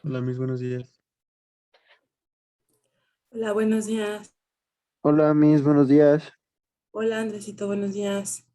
Hola, mis buenos días. Hola, buenos días. Hola, mis buenos días. Hola, Andresito, buenos días.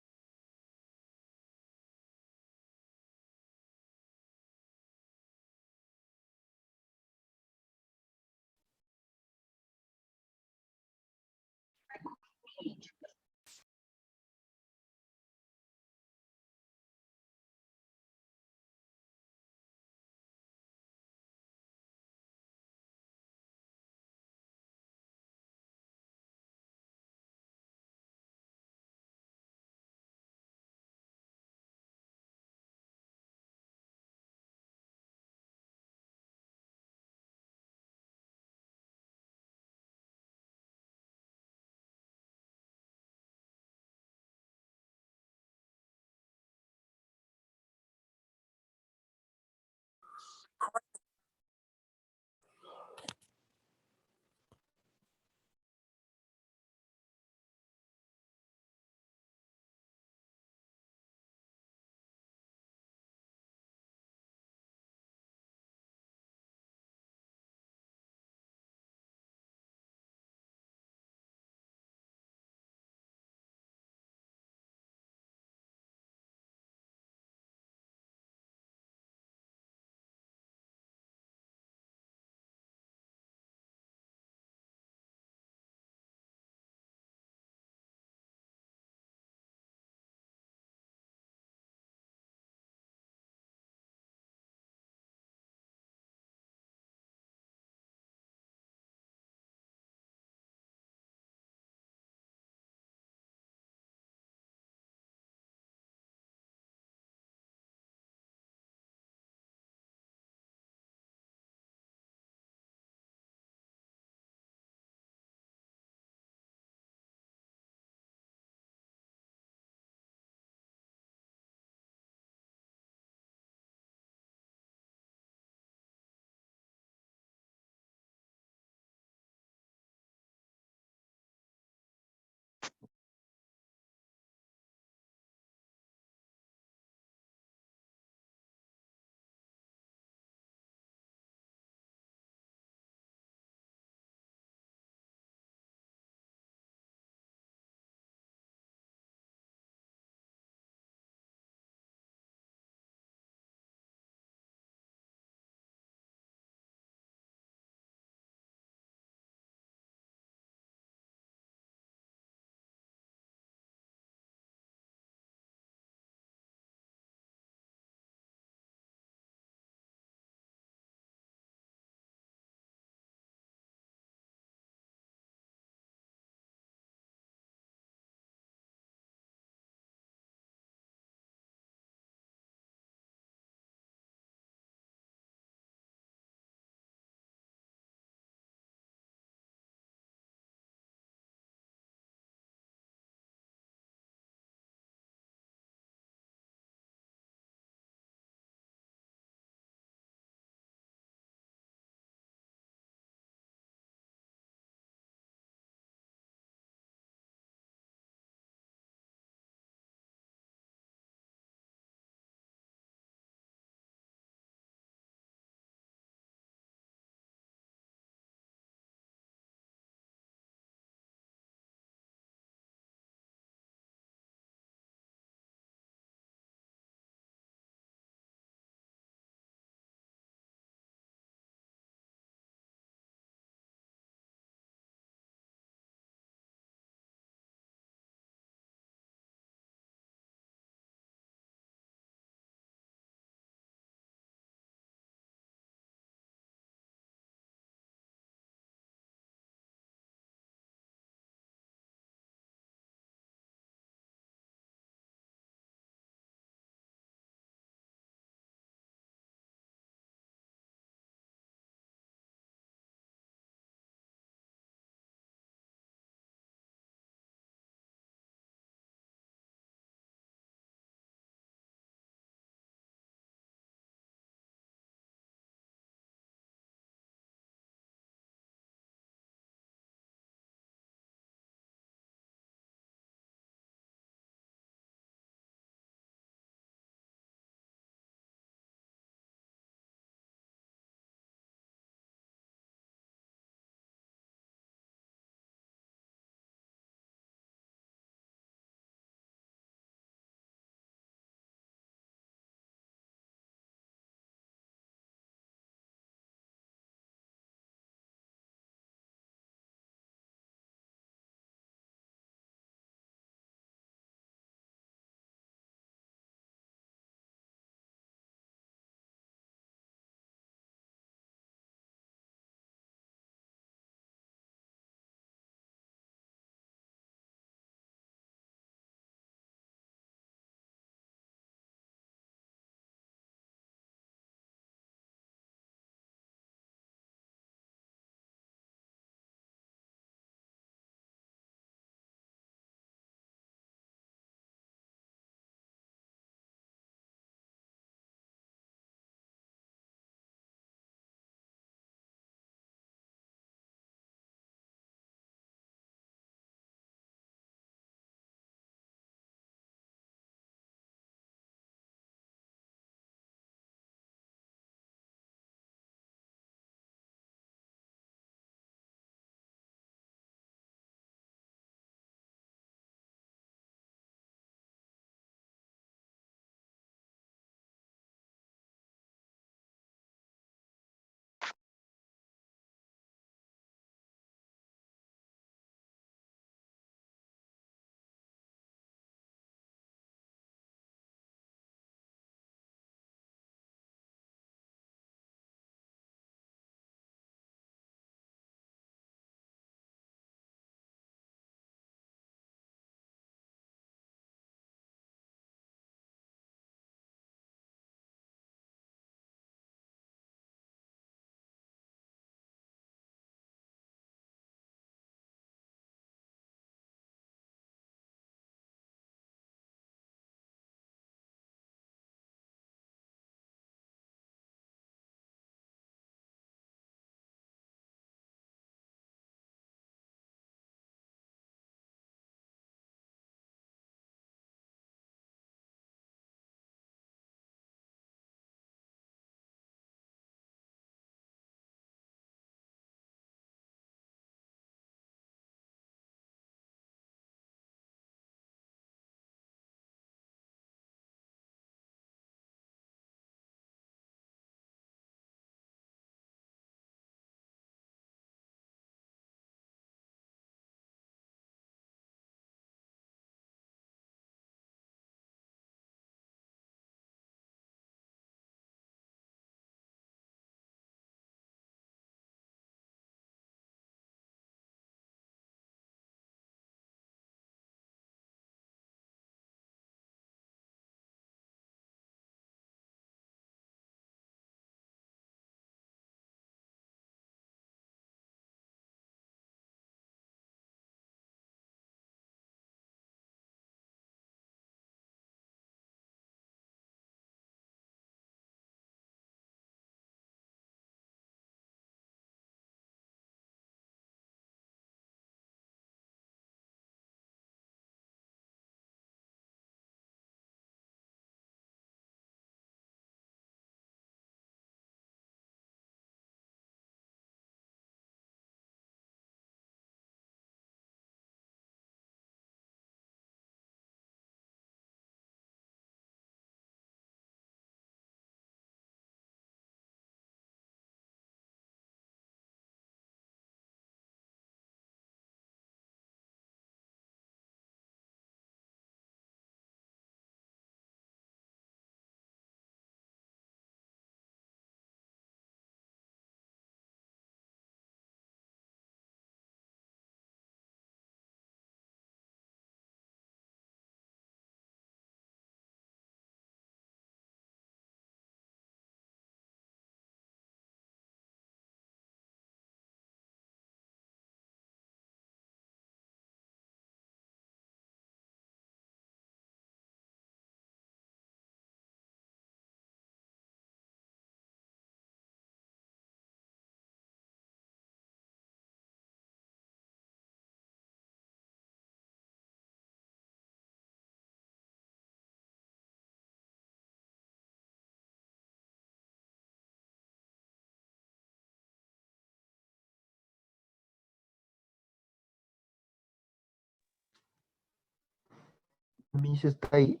Miss está ahí.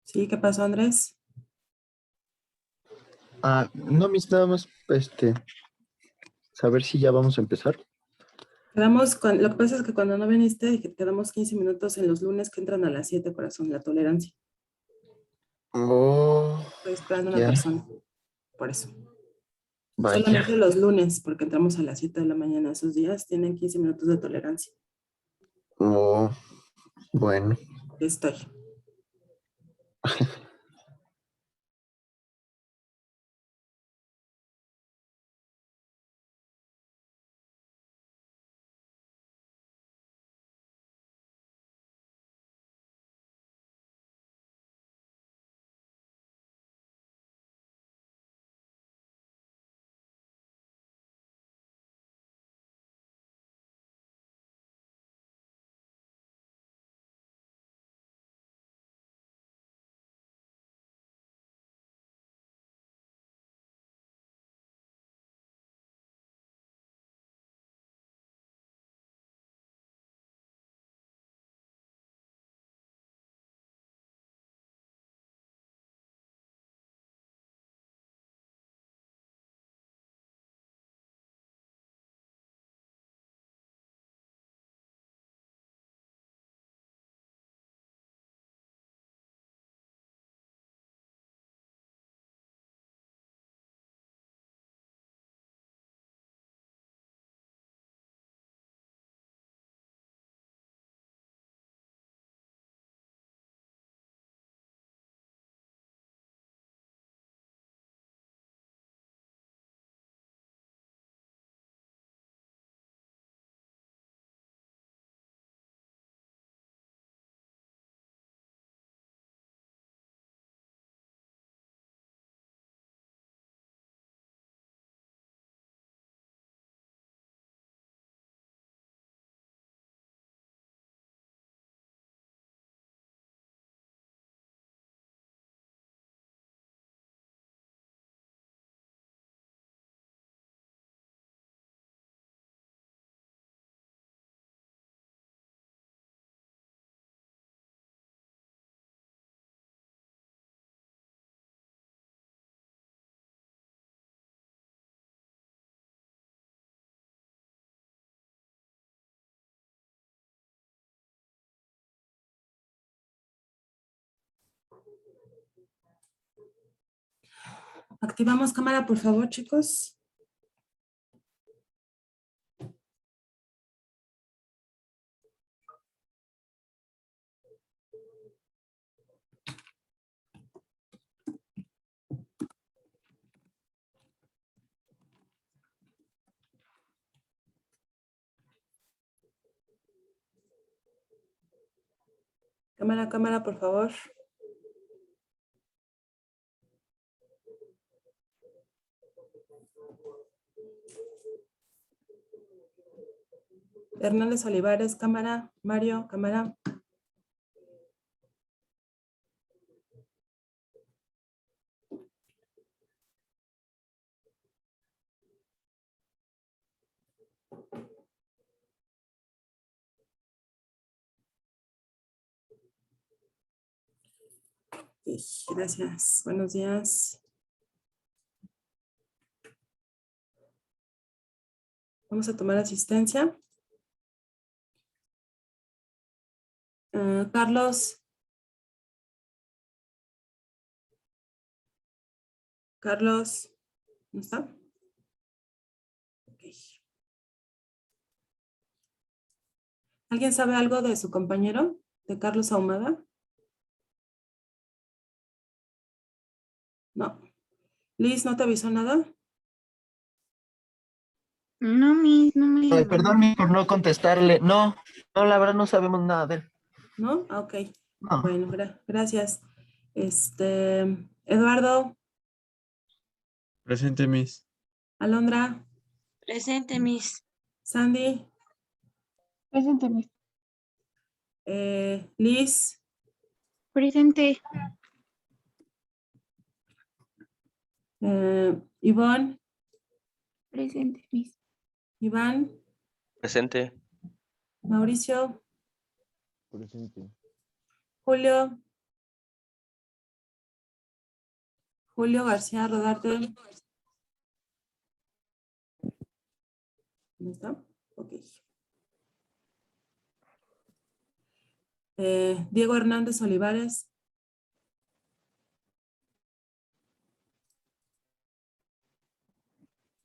Sí, ¿qué pasó, Andrés? No, Miss, nada más, saber si ya vamos a empezar. Lo que pasa es que cuando no viniste, quedamos 15 minutos en los lunes que entran a las 7, corazón, la tolerancia. Oh, Estoy esperando a una ya, persona, por eso. vaya. Solamente los lunes, porque entramos a las 7 de la mañana. Esos días tienen 15 minutos de tolerancia. Oh, bueno. Estoy. Activamos cámara, por favor, chicos. Cámara, cámara, por favor. Hernández Olivares, cámara. Mario, cámara. Gracias. Buenos días. Vamos a tomar asistencia. Carlos. Carlos. ¿No está? Ok. ¿Alguien sabe algo de su compañero? ¿De Carlos Ahumada? No. Liz, ¿no te avisó nada? No, no me Ay, llegó perdón, nada. Miss, por no contestarle. No, no, la verdad no sabemos nada de él. ¿No? Ah, ok. No. Bueno, gracias. Eduardo, Presente, Miss. Alondra, Presente, Miss. Sandy, Presente, Miss. Liz, Presente. Ivonne, Presente, Miss. Iván, Presente. Mauricio, Presente. Julio. Julio García Rodarte. ¿Dónde está? Ok. Diego Hernández Olivares.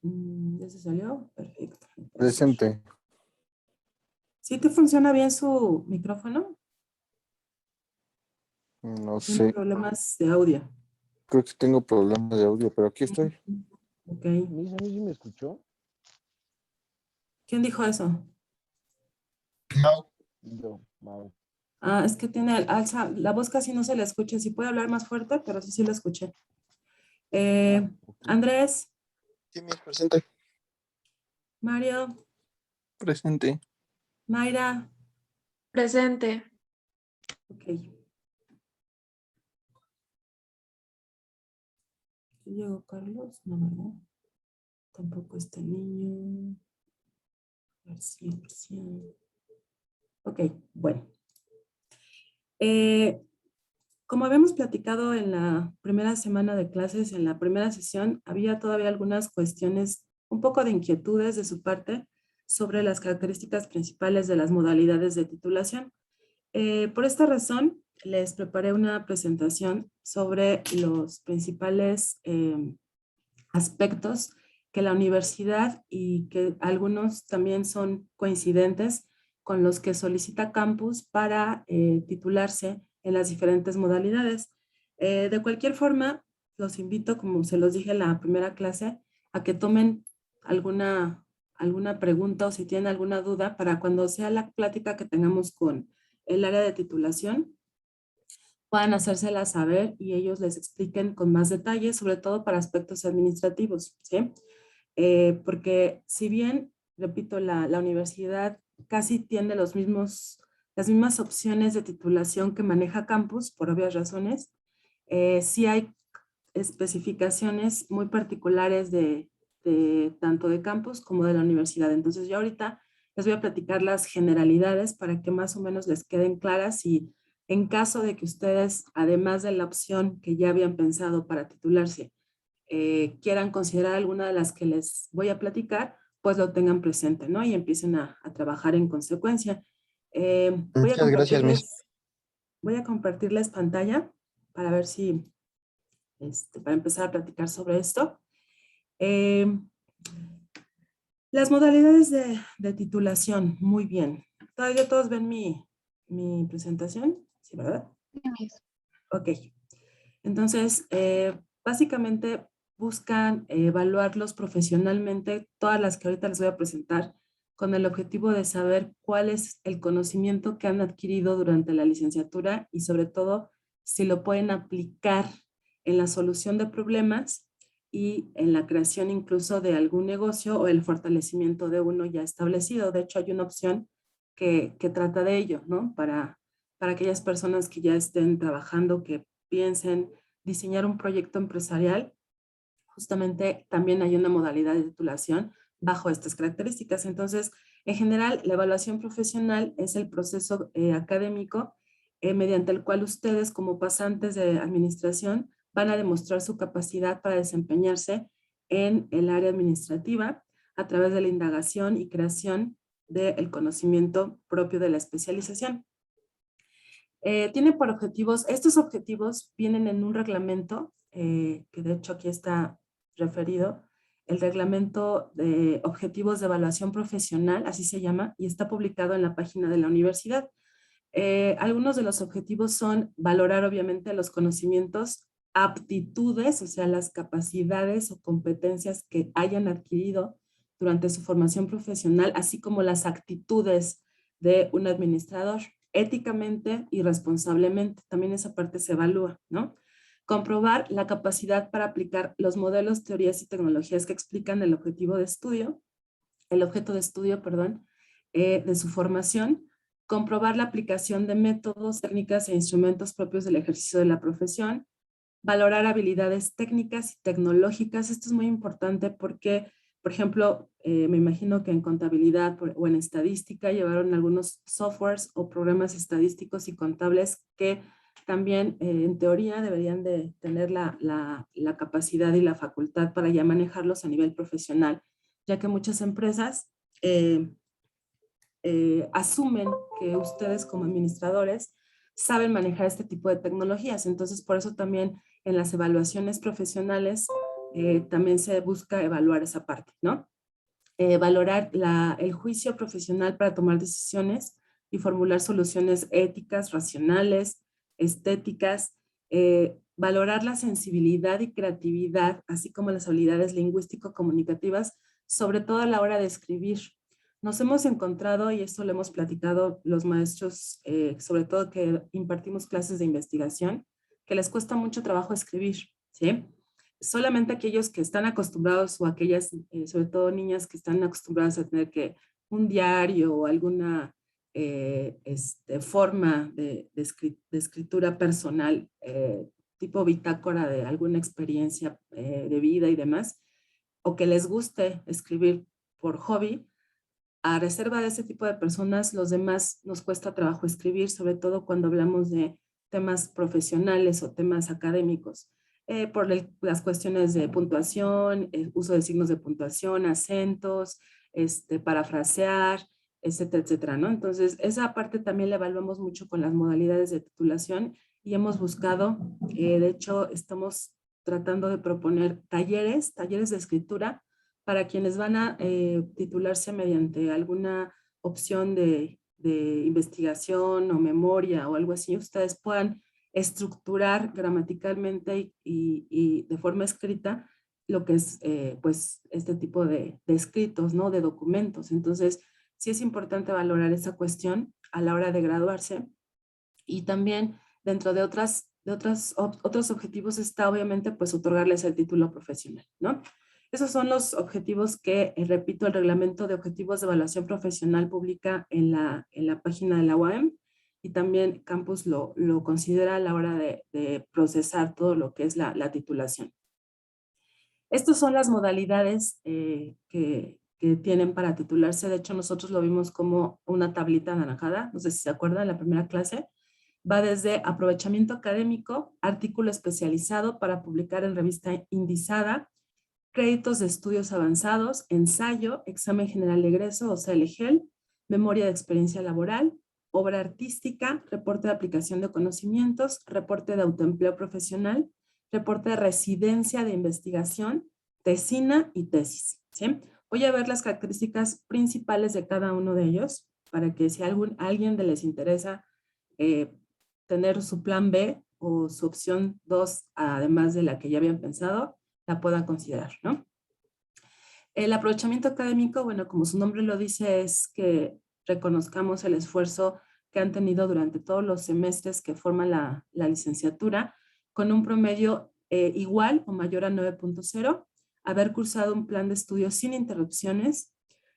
¿Ya se salió? Perfecto. Presente. ¿Sí te funciona bien su micrófono? No Tiene sé, problemas de audio. creo que tengo problemas de audio, pero aquí estoy. Ok. ¿A mí sí me escuchó? ¿Quién dijo eso? Yo, Mau. Ah, es que tiene alza, la voz casi no se le escucha. Si puede hablar más fuerte, pero sí la escuché. Ok. Andrés, Sí, mi presente. Mario, Presente. Mayra. Presente. Ok. ¿Llegó Carlos? No, ¿verdad? Tampoco está el niño. García. Ok, bueno. Como habíamos platicado en la primera semana de clases, en la primera sesión, había todavía algunas cuestiones, un poco de inquietudes de su parte sobre las características principales de las modalidades de titulación. Por esta razón, les preparé una presentación sobre los principales aspectos que la universidad y que algunos también son coincidentes con los que solicita campus para titularse en las diferentes modalidades. De cualquier forma, los invito, como se los dije en la primera clase, a que tomen alguna pregunta o si tienen alguna duda para cuando sea la plática que tengamos con el área de titulación, puedan hacérsela saber y ellos les expliquen con más detalle, sobre todo para aspectos administrativos, ¿sí? Porque si bien, repito, la universidad casi tiene las mismas opciones de titulación que maneja campus, por obvias razones, sí hay especificaciones muy particulares de tanto de campus como de la universidad. Entonces yo ahorita les voy a platicar las generalidades para que más o menos les queden claras y en caso de que ustedes, además de la opción que ya habían pensado para titularse, quieran considerar alguna de las que les voy a platicar, pues lo tengan presente, ¿no? Y empiecen a trabajar en consecuencia. Muchas gracias, Miss. Voy a compartirles pantalla para ver si, para empezar a platicar sobre esto. Las modalidades de titulación, muy bien. ¿Todavía todos ven mi presentación? Sí, ¿verdad? Ok. Entonces, básicamente buscan evaluarlos profesionalmente, todas las que ahorita les voy a presentar, con el objetivo de saber cuál es el conocimiento que han adquirido durante la licenciatura y sobre todo si lo pueden aplicar en la solución de problemas y en la creación incluso de algún negocio o el fortalecimiento de uno ya establecido. De hecho, hay una opción que trata de ello, ¿no? Para aquellas personas que ya estén trabajando, que piensen diseñar un proyecto empresarial, justamente también hay una modalidad de titulación bajo estas características. Entonces, en general, la evaluación profesional es el proceso académico mediante el cual ustedes como pasantes de administración van a demostrar su capacidad para desempeñarse en el área administrativa a través de la indagación y creación del conocimiento propio de la especialización. Tiene por objetivos, estos objetivos vienen en un reglamento, que de hecho aquí está referido, el reglamento de objetivos de evaluación profesional, así se llama, y está publicado en la página de la universidad. Algunos de los objetivos son valorar obviamente los conocimientos, aptitudes, o sea, las capacidades o competencias que hayan adquirido durante su formación profesional, así como las actitudes de un administrador, éticamente y responsablemente. También esa parte se evalúa, ¿no? Comprobar la capacidad para aplicar los modelos, teorías y tecnologías que explican el objeto de estudio, de su formación. Comprobar la aplicación de métodos, técnicas e instrumentos propios del ejercicio de la profesión. Valorar habilidades técnicas y tecnológicas. Esto es muy importante porque Por ejemplo, me imagino que en contabilidad o en estadística llevaron algunos softwares o programas estadísticos y contables que también en teoría deberían de tener la capacidad y la facultad para ya manejarlos a nivel profesional, ya que muchas empresas asumen que ustedes como administradores saben manejar este tipo de tecnologías. Entonces, por eso también en las evaluaciones profesionales también se busca evaluar esa parte, ¿no? Valorar el juicio profesional para tomar decisiones y formular soluciones éticas, racionales, estéticas, valorar la sensibilidad y creatividad, así como las habilidades lingüístico-comunicativas, sobre todo a la hora de escribir. Nos hemos encontrado, y esto lo hemos platicado los maestros, sobre todo que impartimos clases de investigación, que les cuesta mucho trabajo escribir, ¿sí? Solamente aquellos que están acostumbrados o aquellas, sobre todo niñas que están acostumbradas a tener que un diario o alguna forma de escritura personal, tipo bitácora de alguna experiencia de vida y demás, o que les guste escribir por hobby, a reserva de ese tipo de personas, los demás nos cuesta trabajo escribir, sobre todo cuando hablamos de temas profesionales o temas académicos, por las cuestiones de puntuación, uso de signos de puntuación, acentos, parafrasear, etcétera, etcétera, ¿no? Entonces, esa parte también la evaluamos mucho con las modalidades de titulación y hemos buscado, de hecho, estamos tratando de proponer talleres de escritura para quienes van a titularse mediante alguna opción de investigación o memoria o algo así, ustedes puedan estructurar gramaticalmente y de forma escrita lo que es pues este tipo de escritos, ¿no? De documentos. Entonces, sí es importante valorar esa cuestión a la hora de graduarse y también dentro de otros objetivos está obviamente pues otorgarles el título profesional, ¿no? Esos son los objetivos que, repito, el reglamento de objetivos de evaluación profesional publica en la página de la UAM y también Campus lo considera a la hora de procesar todo lo que es la titulación. Estas son las modalidades que tienen para titularse. De hecho, nosotros lo vimos como una tablita anaranjada, no sé si se acuerdan, en la primera clase. Va desde aprovechamiento académico, artículo especializado para publicar en revista indizada, créditos de estudios avanzados, ensayo, examen general de egreso, o sea, el EGEL, memoria de experiencia laboral, obra artística, reporte de aplicación de conocimientos, reporte de autoempleo profesional, reporte de residencia de investigación, tesina y tesis, ¿sí? Voy a ver las características principales de cada uno de ellos para que si alguien les interesa tener su plan B o su opción 2, además de la que ya habían pensado, la puedan considerar, ¿no? El aprovechamiento académico, bueno, como su nombre lo dice, es que reconozcamos el esfuerzo que han tenido durante todos los semestres que forman la licenciatura, con un promedio igual o mayor a 9.0, haber cursado un plan de estudios sin interrupciones,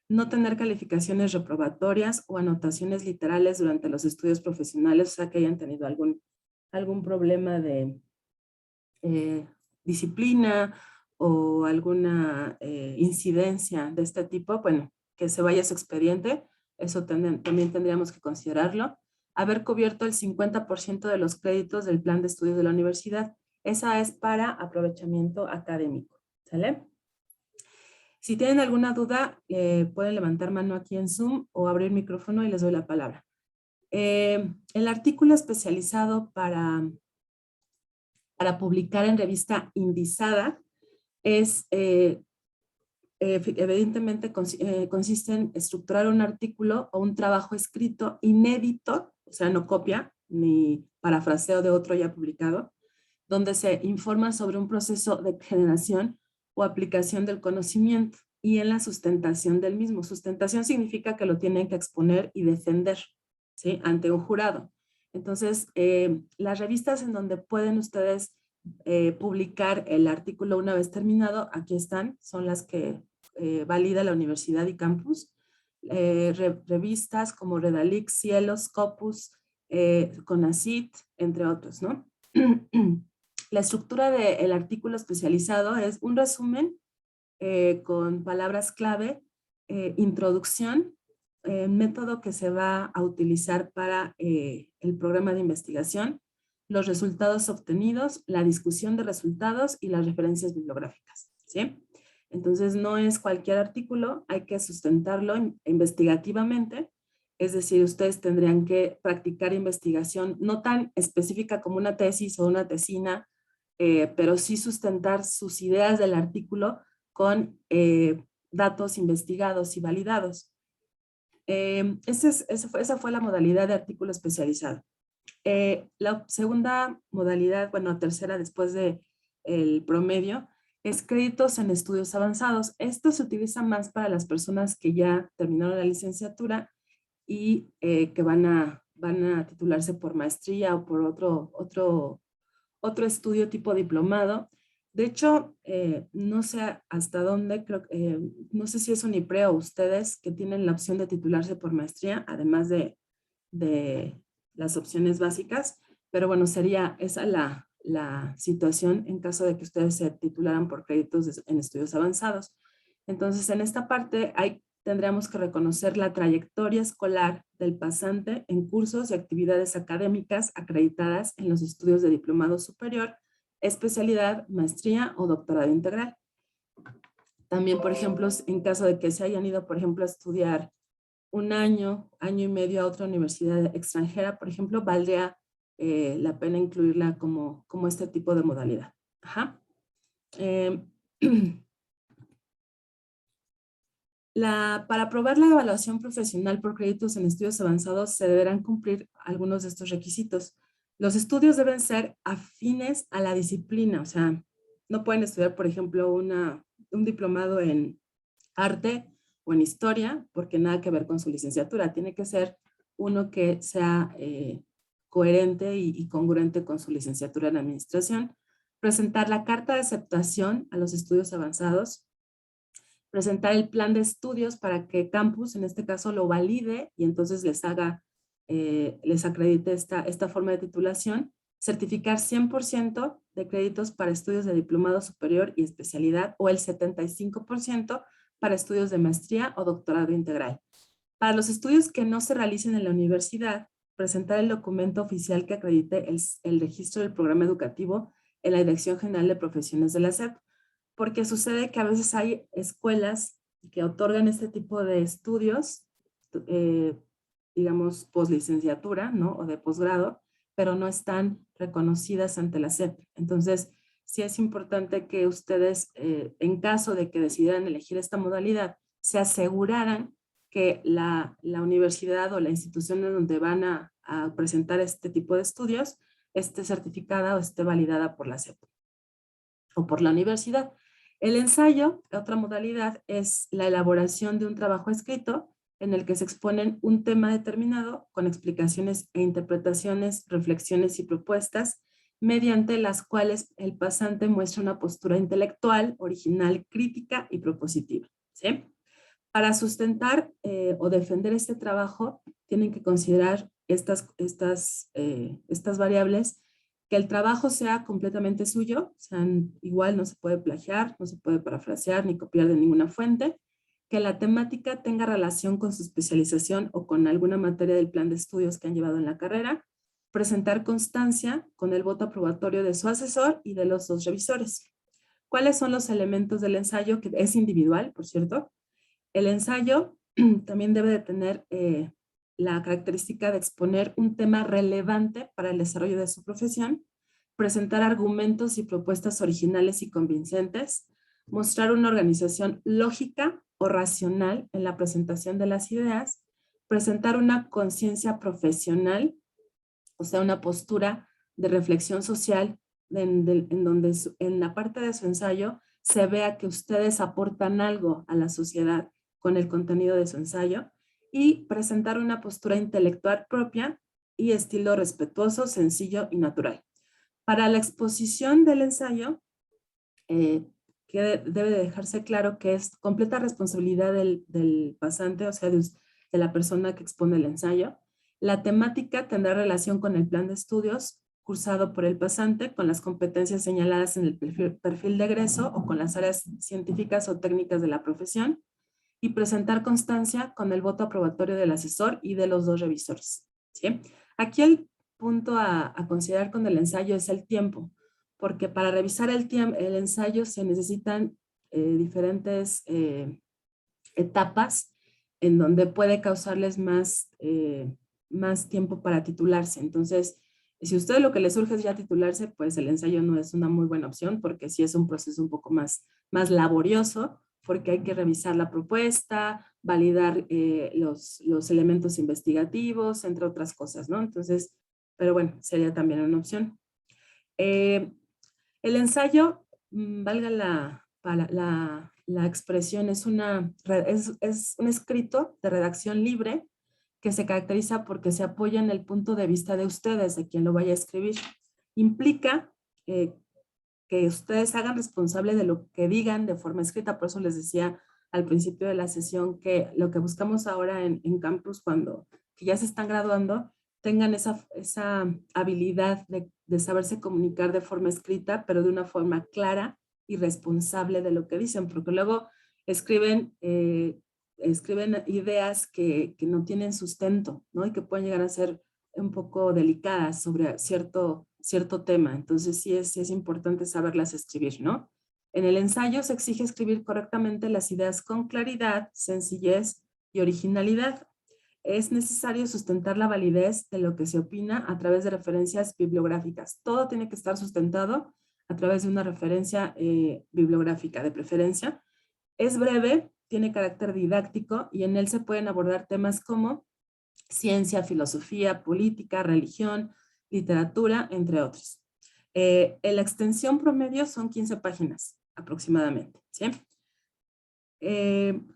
no tener calificaciones reprobatorias o anotaciones literales durante los estudios profesionales, o sea, que hayan tenido algún problema de disciplina o alguna incidencia de este tipo, bueno, que se vaya a su expediente, eso también tendríamos que considerarlo. Haber cubierto el 50% de los créditos del plan de estudios de la universidad. Esa es para aprovechamiento académico, ¿sale? Si tienen alguna duda, pueden levantar mano aquí en Zoom o abrir micrófono y les doy la palabra. El artículo especializado para publicar en revista indizada es, evidentemente, consiste en estructurar un artículo o un trabajo escrito inédito, o sea, no copia ni parafraseo de otro ya publicado, donde se informa sobre un proceso de generación o aplicación del conocimiento y en la sustentación del mismo. Sustentación significa que lo tienen que exponer y defender, ¿sí? Ante un jurado. Entonces, las revistas en donde pueden ustedes publicar el artículo una vez terminado, aquí están, son las que valida la Universidad y Campus. Revistas como Redalix, Cielos, Scopus, CONACYT, entre otros, ¿no? La estructura del artículo especializado es un resumen con palabras clave, introducción, método que se va a utilizar para el programa de investigación, los resultados obtenidos, la discusión de resultados y las referencias bibliográficas, ¿sí? Entonces no es cualquier artículo, hay que sustentarlo investigativamente, es decir, ustedes tendrían que practicar investigación no tan específica como una tesis o una tesina, pero sí sustentar sus ideas del artículo con datos investigados y validados. Esa fue la modalidad de artículo especializado. La segunda modalidad, bueno, tercera después del promedio, es créditos en estudios avanzados. Esto se utiliza más para las personas que ya terminaron la licenciatura y que van a titularse por maestría o por otro estudio tipo diplomado. De hecho, no sé hasta dónde, no sé si es Unipre o ustedes que tienen la opción de titularse por maestría, además de las opciones básicas, pero bueno, sería esa la situación en caso de que ustedes se titularan por créditos en estudios avanzados. Entonces, en esta parte tendríamos que reconocer la trayectoria escolar del pasante en cursos y actividades académicas acreditadas en los estudios de diplomado superior, especialidad, maestría o doctorado integral. También, por ejemplo, en caso de que se hayan ido, por ejemplo, a estudiar un año y medio a otra universidad extranjera, por ejemplo, valdría la pena incluirla como este tipo de modalidad. Ajá. Para aprobar la evaluación profesional por créditos en estudios avanzados se deberán cumplir algunos de estos requisitos. Los estudios deben ser afines a la disciplina, o sea, no pueden estudiar, por ejemplo, un diplomado en arte o en historia, porque nada que ver con su licenciatura. Tiene que ser uno que sea coherente y congruente con su licenciatura en administración. Presentar la carta de aceptación a los estudios avanzados. Presentar el plan de estudios para que campus, en este caso, lo valide y entonces les acredite esta forma de titulación. Certificar 100% de créditos para estudios de diplomado superior y especialidad o el 75% para estudios de maestría o doctorado integral. Para los estudios que no se realicen en la universidad, presentar el documento oficial que acredite el registro del programa educativo en la Dirección General de Profesiones de la SEP, porque sucede que a veces hay escuelas que otorgan este tipo de estudios, digamos, poslicenciatura, ¿no? O de posgrado, pero no están reconocidas ante la SEP. Entonces, sí es importante que ustedes, en caso de que decidieran elegir esta modalidad, se aseguraran que la universidad o la institución en donde van a presentar este tipo de estudios esté certificada o esté validada por la SEP o por la universidad. El ensayo, la otra modalidad, es la elaboración de un trabajo escrito en el que se exponen un tema determinado con explicaciones e interpretaciones, reflexiones y propuestas, mediante las cuales el pasante muestra una postura intelectual, original, crítica y propositiva, ¿sí? Para sustentar o defender este trabajo, tienen que considerar estas variables: que el trabajo sea completamente suyo, o sea, igual no se puede plagiar, no se puede parafrasear ni copiar de ninguna fuente, que la temática tenga relación con su especialización o con alguna materia del plan de estudios que han llevado en la carrera, presentar constancia con el voto aprobatorio de su asesor y de los dos revisores. ¿Cuáles son los elementos del ensayo? Que es individual, por cierto. El ensayo también debe de tener la característica de exponer un tema relevante para el desarrollo de su profesión, presentar argumentos y propuestas originales y convincentes, mostrar una organización lógica o racional en la presentación de las ideas, presentar una conciencia profesional, o sea, una postura de reflexión social en donde en la parte de su ensayo se vea que ustedes aportan algo a la sociedad con el contenido de su ensayo, y presentar una postura intelectual propia y estilo respetuoso, sencillo y natural. Para la exposición del ensayo, que debe de dejarse claro que es completa responsabilidad del pasante, o sea, de la persona que expone el ensayo. La temática tendrá relación con el plan de estudios, cursado por el pasante con las competencias señaladas en el perfil de egreso o con las áreas científicas o técnicas de la profesión, y presentar constancia con el voto aprobatorio del asesor y de los dos revisores. ¿Sí? Aquí el punto a considerar con el ensayo es el tiempo, porque para revisar el ensayo se necesitan diferentes etapas en donde puede causarles más tiempo para titularse. Entonces, si a usted lo que le surge es ya titularse, pues el ensayo no es una muy buena opción porque sí es un proceso un poco más laborioso, porque hay que revisar la propuesta, validar los elementos investigativos, entre otras cosas, ¿no? Entonces, pero bueno, sería también una opción. El ensayo, valga la expresión, es un escrito de redacción libre que se caracteriza porque se apoya en el punto de vista de ustedes, de quien lo vaya a escribir. Implica que ustedes hagan responsable de lo que digan de forma escrita. Por eso les decía al principio de la sesión que lo que buscamos ahora en campus, que ya se están graduando, tengan esa habilidad de saberse comunicar de forma escrita, pero de una forma clara y responsable de lo que dicen, porque luego escriben ideas que no tienen sustento, ¿no? Y que pueden llegar a ser un poco delicadas sobre cierto tema. Entonces sí es importante saberlas escribir, ¿no? En el ensayo se exige escribir correctamente las ideas con claridad, sencillez y originalidad. Es necesario sustentar la validez de lo que se opina a través de referencias bibliográficas. Todo tiene que estar sustentado a través de una referencia bibliográfica de preferencia. Es breve, tiene carácter didáctico y en él se pueden abordar temas como ciencia, filosofía, política, religión, literatura, entre otros. La extensión promedio son 15 páginas aproximadamente, ¿sí?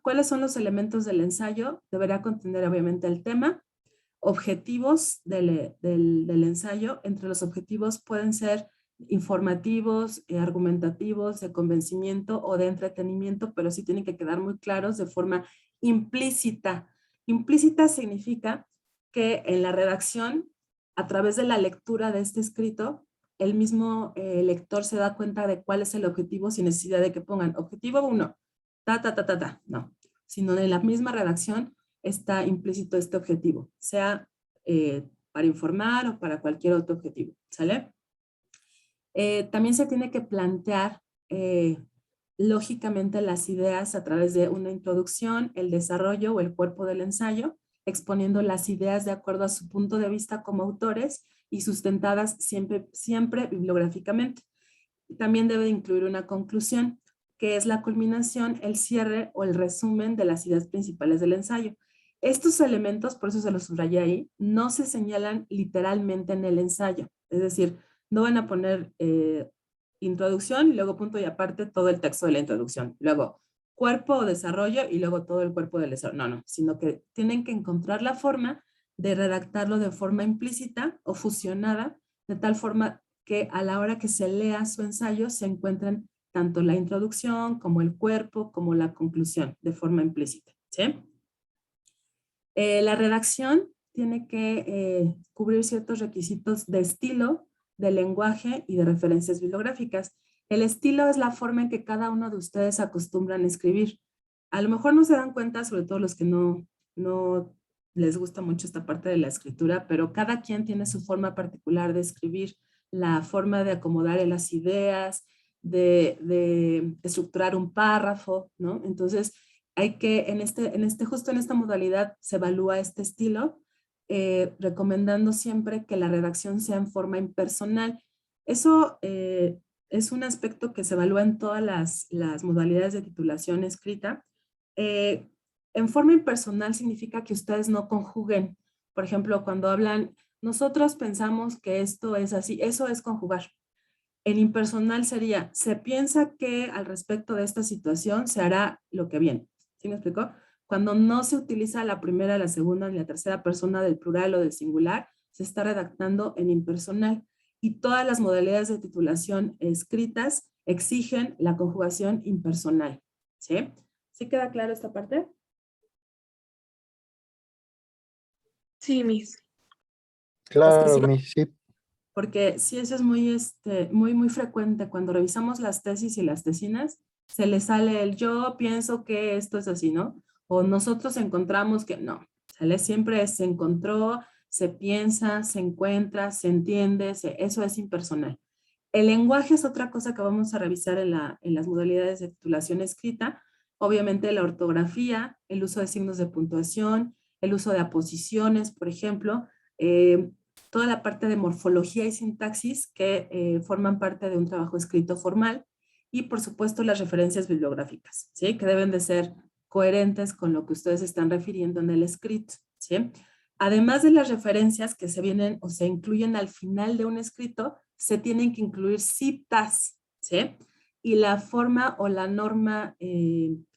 ¿Cuáles son los elementos del ensayo? Deberá contener obviamente el tema, objetivos del ensayo. Entre los objetivos pueden ser informativos, argumentativos, de convencimiento o de entretenimiento, pero sí tienen que quedar muy claros de forma implícita. Implícita significa que en la redacción, a través de la lectura de este escrito, el mismo lector se da cuenta de cuál es el objetivo sin necesidad de que pongan objetivo 1, no, sino en la misma redacción está implícito este objetivo, sea para informar o para cualquier otro objetivo, ¿sale? También se tiene que plantear lógicamente las ideas a través de una introducción, el desarrollo o el cuerpo del ensayo, exponiendo las ideas de acuerdo a su punto de vista como autores y sustentadas siempre bibliográficamente. También debe incluir una conclusión, que es la culminación, el cierre o el resumen de las ideas principales del ensayo. Estos elementos, por eso se los subrayé ahí, no se señalan literalmente en el ensayo. Es decir, no van a poner introducción y luego punto y aparte todo el texto de la introducción. Luego cuerpo o desarrollo y luego todo el cuerpo del desarrollo. No, sino que tienen que encontrar la forma de redactarlo de forma implícita o fusionada, de tal forma que a la hora que se lea su ensayo se encuentren tanto la introducción como el cuerpo como la conclusión de forma implícita, ¿sí? La redacción tiene que cubrir ciertos requisitos de estilo, de lenguaje y de referencias bibliográficas. El estilo es la forma en que cada uno de ustedes acostumbran a escribir. A lo mejor no se dan cuenta, sobre todo los que no les gusta mucho esta parte de la escritura, pero cada quien tiene su forma particular de escribir, la forma de acomodar las ideas, de estructurar un párrafo, ¿no? Entonces, hay que, justo en esta modalidad se evalúa este estilo, recomendando siempre que la redacción sea en forma impersonal. Eso es un aspecto que se evalúa en todas las modalidades de titulación escrita. En forma impersonal significa que ustedes no conjuguen. Por ejemplo, cuando hablan, nosotros pensamos que esto es así, eso es conjugar. En impersonal sería, se piensa que al respecto de esta situación se hará lo que viene. ¿Sí me explicó? Cuando no se utiliza la primera, la segunda ni la tercera persona del plural o del singular, se está redactando en impersonal. Y todas las modalidades de titulación escritas exigen la conjugación impersonal. ¿Sí? ¿Sí queda claro esta parte? Sí, Miss. Claro, Miss, sí. porque sí, eso es muy frecuente. Cuando revisamos las tesis y las tesinas, se le sale el yo pienso que esto es así, ¿no? O nosotros encontramos que no. Sale siempre se encontró, se piensa, se encuentra, se entiende, eso es impersonal. El lenguaje es otra cosa que vamos a revisar en las modalidades de titulación escrita. Obviamente la ortografía, el uso de signos de puntuación, el uso de aposiciones, por ejemplo, toda la parte de morfología y sintaxis que forman parte de un trabajo escrito formal y por supuesto las referencias bibliográficas, ¿sí? Que deben de ser coherentes con lo que ustedes están refiriendo en el escrito, ¿sí? Además de las referencias que se vienen o se incluyen al final de un escrito, se tienen que incluir citas, ¿sí? Y la forma o la norma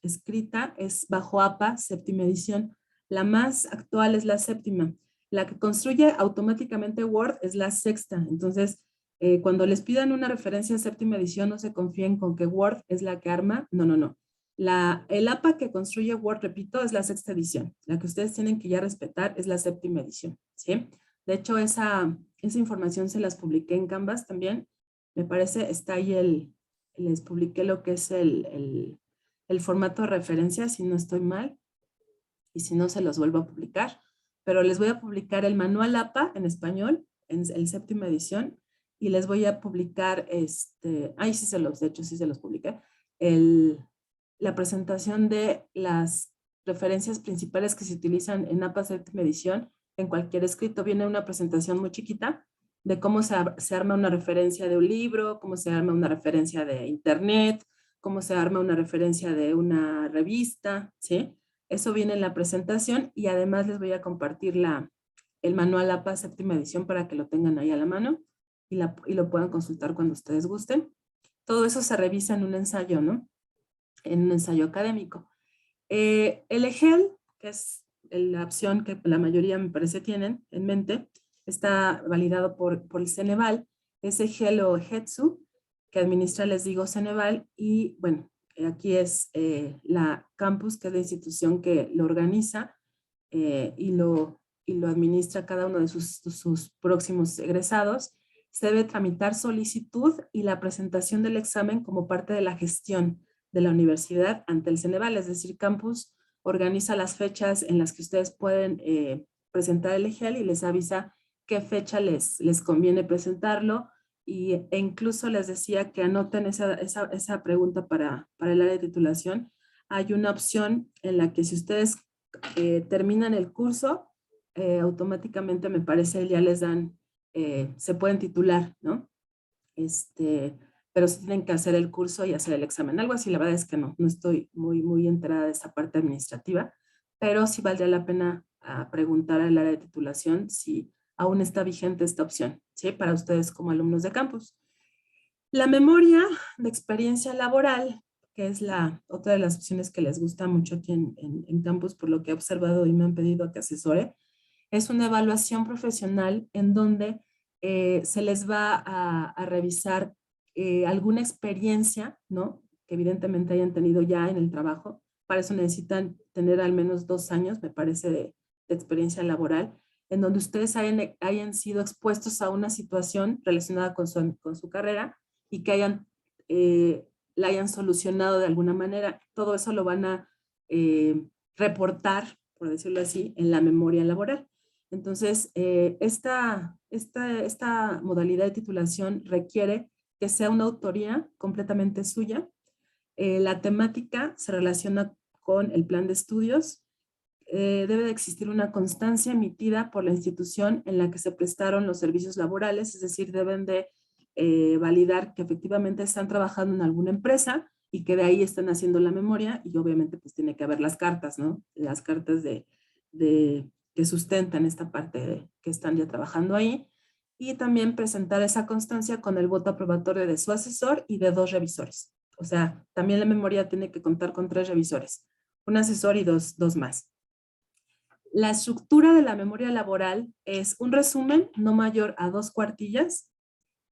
escrita es bajo APA, séptima edición. La más actual es la séptima. La que construye automáticamente Word es la sexta. Entonces, cuando les pidan una referencia a séptima edición, no se confíen con que Word es la que arma. No, no, no. El APA que construye Word, repito, es la sexta edición. La que ustedes tienen que ya respetar es la séptima edición, ¿sí? De hecho, esa información se las publiqué en Canvas también. Me parece, está ahí les publiqué lo que es el formato de referencia, si no estoy mal. Y si no, se los vuelvo a publicar. Pero les voy a publicar el manual APA en español, en el séptima edición, y les voy a publicar, ahí sí de hecho sí se los publiqué, la presentación de las referencias principales que se utilizan en APA séptima edición. En cualquier escrito viene una presentación muy chiquita de cómo se arma una referencia de un libro, cómo se arma una referencia de internet, cómo se arma una referencia de una revista, ¿sí? Eso viene en la presentación y además les voy a compartir el manual APA séptima edición para que lo tengan ahí a la mano y lo puedan consultar cuando ustedes gusten. Todo eso se revisa en un ensayo, ¿no? En un ensayo académico. El EGEL, que es la opción que la mayoría me parece tienen en mente, está validado por el Ceneval, es EGEL o EGETSU, que administra, les digo, Ceneval, y bueno, aquí es la campus, que es la institución que lo organiza y lo administra cada uno de sus próximos egresados. Se debe tramitar solicitud y la presentación del examen como parte de la gestión de la universidad ante el Ceneval, es decir, campus organiza las fechas en las que ustedes pueden presentar el EGEL y les avisa qué fecha les conviene presentarlo e incluso les decía que anoten esa pregunta para el área de titulación. Hay una opción en la que si ustedes terminan el curso, automáticamente me parece ya les dan, se pueden titular, ¿no? Pero sí tienen que hacer el curso y hacer el examen. Algo así, la verdad es que no estoy muy enterada de esa parte administrativa, pero sí valdría la pena preguntar al área de titulación si aún está vigente esta opción, ¿sí? Para ustedes como alumnos de campus. La memoria de experiencia laboral, que es otra de las opciones que les gusta mucho aquí en campus, por lo que he observado y me han pedido que asesore, es una evaluación profesional en donde se les va a revisar alguna experiencia, ¿no? Que evidentemente hayan tenido ya en el trabajo. Para eso necesitan tener al menos 2 años, me parece, de experiencia laboral, en donde ustedes hayan sido expuestos a una situación relacionada con su carrera y que la hayan solucionado de alguna manera. Todo eso lo van a reportar, por decirlo así, en la memoria laboral. Entonces, esta modalidad de titulación requiere que sea una autoría completamente suya. La temática se relaciona con el plan de estudios. Debe de existir una constancia emitida por la institución en la que se prestaron los servicios laborales, es decir, deben de validar que efectivamente están trabajando en alguna empresa y que de ahí están haciendo la memoria y obviamente pues tiene que haber las cartas, ¿no? Las cartas que sustentan esta parte que están ya trabajando ahí y también presentar esa constancia con el voto aprobatorio de su asesor y de 2 revisores. O sea, también la memoria tiene que contar con 3 revisores, un asesor y dos más. La estructura de la memoria laboral es un resumen no mayor a 2 cuartillas.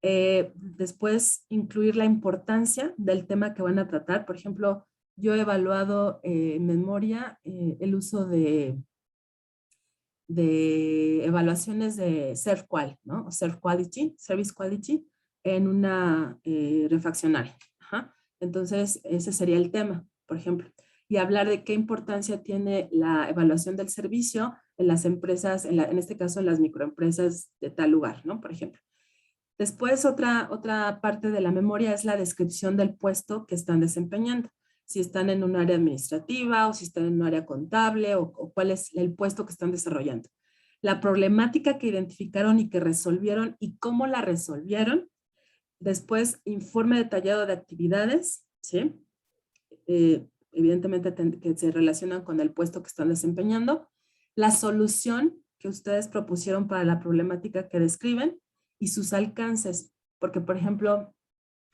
Después incluir la importancia del tema que van a tratar. Por ejemplo, yo he evaluado en memoria el uso de evaluaciones de Serve-Qual, ¿no? O Serve-Quality, Service Quality, en una refaccionaria. Ajá. Entonces, ese sería el tema, por ejemplo. Y hablar de qué importancia tiene la evaluación del servicio en las empresas, en este caso en las microempresas de tal lugar, ¿no? Por ejemplo. Después, otra parte de la memoria es la descripción del puesto que están desempeñando. Si están en un área administrativa o si están en un área contable o cuál es el puesto que están desarrollando. La problemática que identificaron y que resolvieron y cómo la resolvieron. Después, informe detallado de actividades, ¿sí? Evidentemente que se relacionan con el puesto que están desempeñando. La solución que ustedes propusieron para la problemática que describen y sus alcances. Porque, por ejemplo,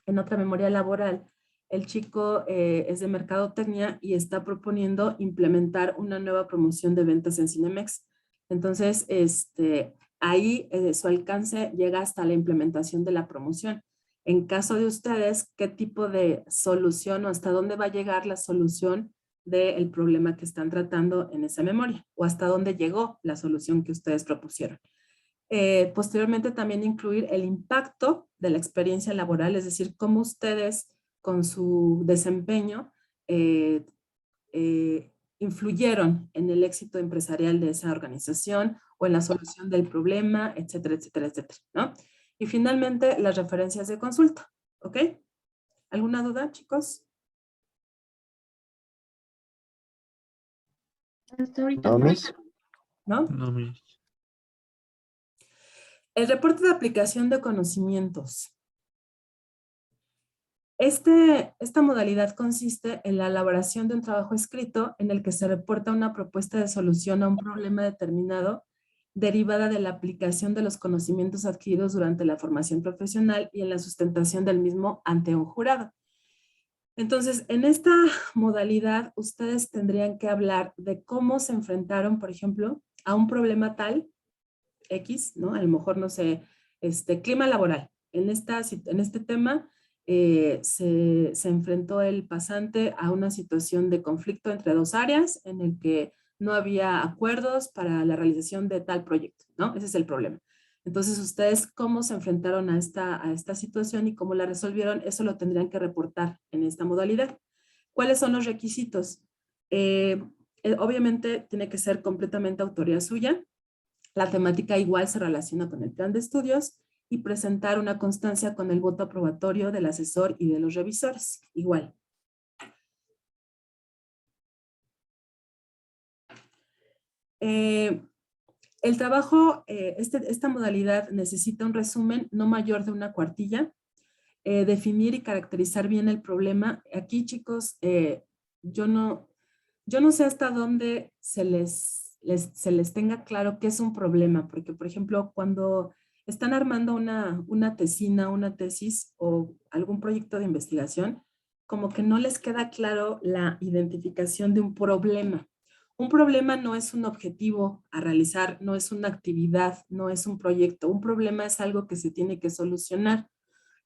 en otra memoria laboral, el chico es de mercadotecnia y está proponiendo implementar una nueva promoción de ventas en Cinemex. Entonces, ahí su alcance llega hasta la implementación de la promoción. En caso de ustedes, ¿qué tipo de solución o hasta dónde va a llegar la solución del problema que están tratando en esa memoria? ¿O hasta dónde llegó la solución que ustedes propusieron? Posteriormente también incluir el impacto de la experiencia laboral, es decir, cómo ustedes con su desempeño influyeron en el éxito empresarial de esa organización o en la solución del problema, etcétera, etcétera, etcétera, ¿no? Y finalmente, las referencias de consulta, ¿ok? ¿Alguna duda, chicos? Hasta ahorita No, no. Miss. ¿No? No, Miss. El reporte de aplicación de conocimientos. Esta modalidad consiste en la elaboración de un trabajo escrito en el que se reporta una propuesta de solución a un problema determinado derivada de la aplicación de los conocimientos adquiridos durante la formación profesional y en la sustentación del mismo ante un jurado. Entonces, en esta modalidad, ustedes tendrían que hablar de cómo se enfrentaron, por ejemplo, a un problema tal, X, ¿no? A lo mejor, no sé, clima laboral. En este tema se enfrentó el pasante a una situación de conflicto entre dos áreas en el que no había acuerdos para la realización de tal proyecto, ¿no? Ese es el problema. Entonces, ustedes cómo se enfrentaron a esta situación y cómo la resolvieron, eso lo tendrían que reportar en esta modalidad. ¿Cuáles son los requisitos? Obviamente tiene que ser completamente autoría suya. La temática igual se relaciona con el plan de estudios y presentar una constancia con el voto aprobatorio del asesor y de los revisores. Igual. El trabajo, esta modalidad necesita un resumen no mayor de una cuartilla, definir y caracterizar bien el problema. Aquí, chicos, yo no sé hasta dónde se les tenga claro qué es un problema, porque, por ejemplo, cuando están armando una tesina, una tesis o algún proyecto de investigación, como que no les queda claro la identificación de un problema. Un problema no es un objetivo a realizar, no es una actividad, no es un proyecto. Un problema es algo que se tiene que solucionar.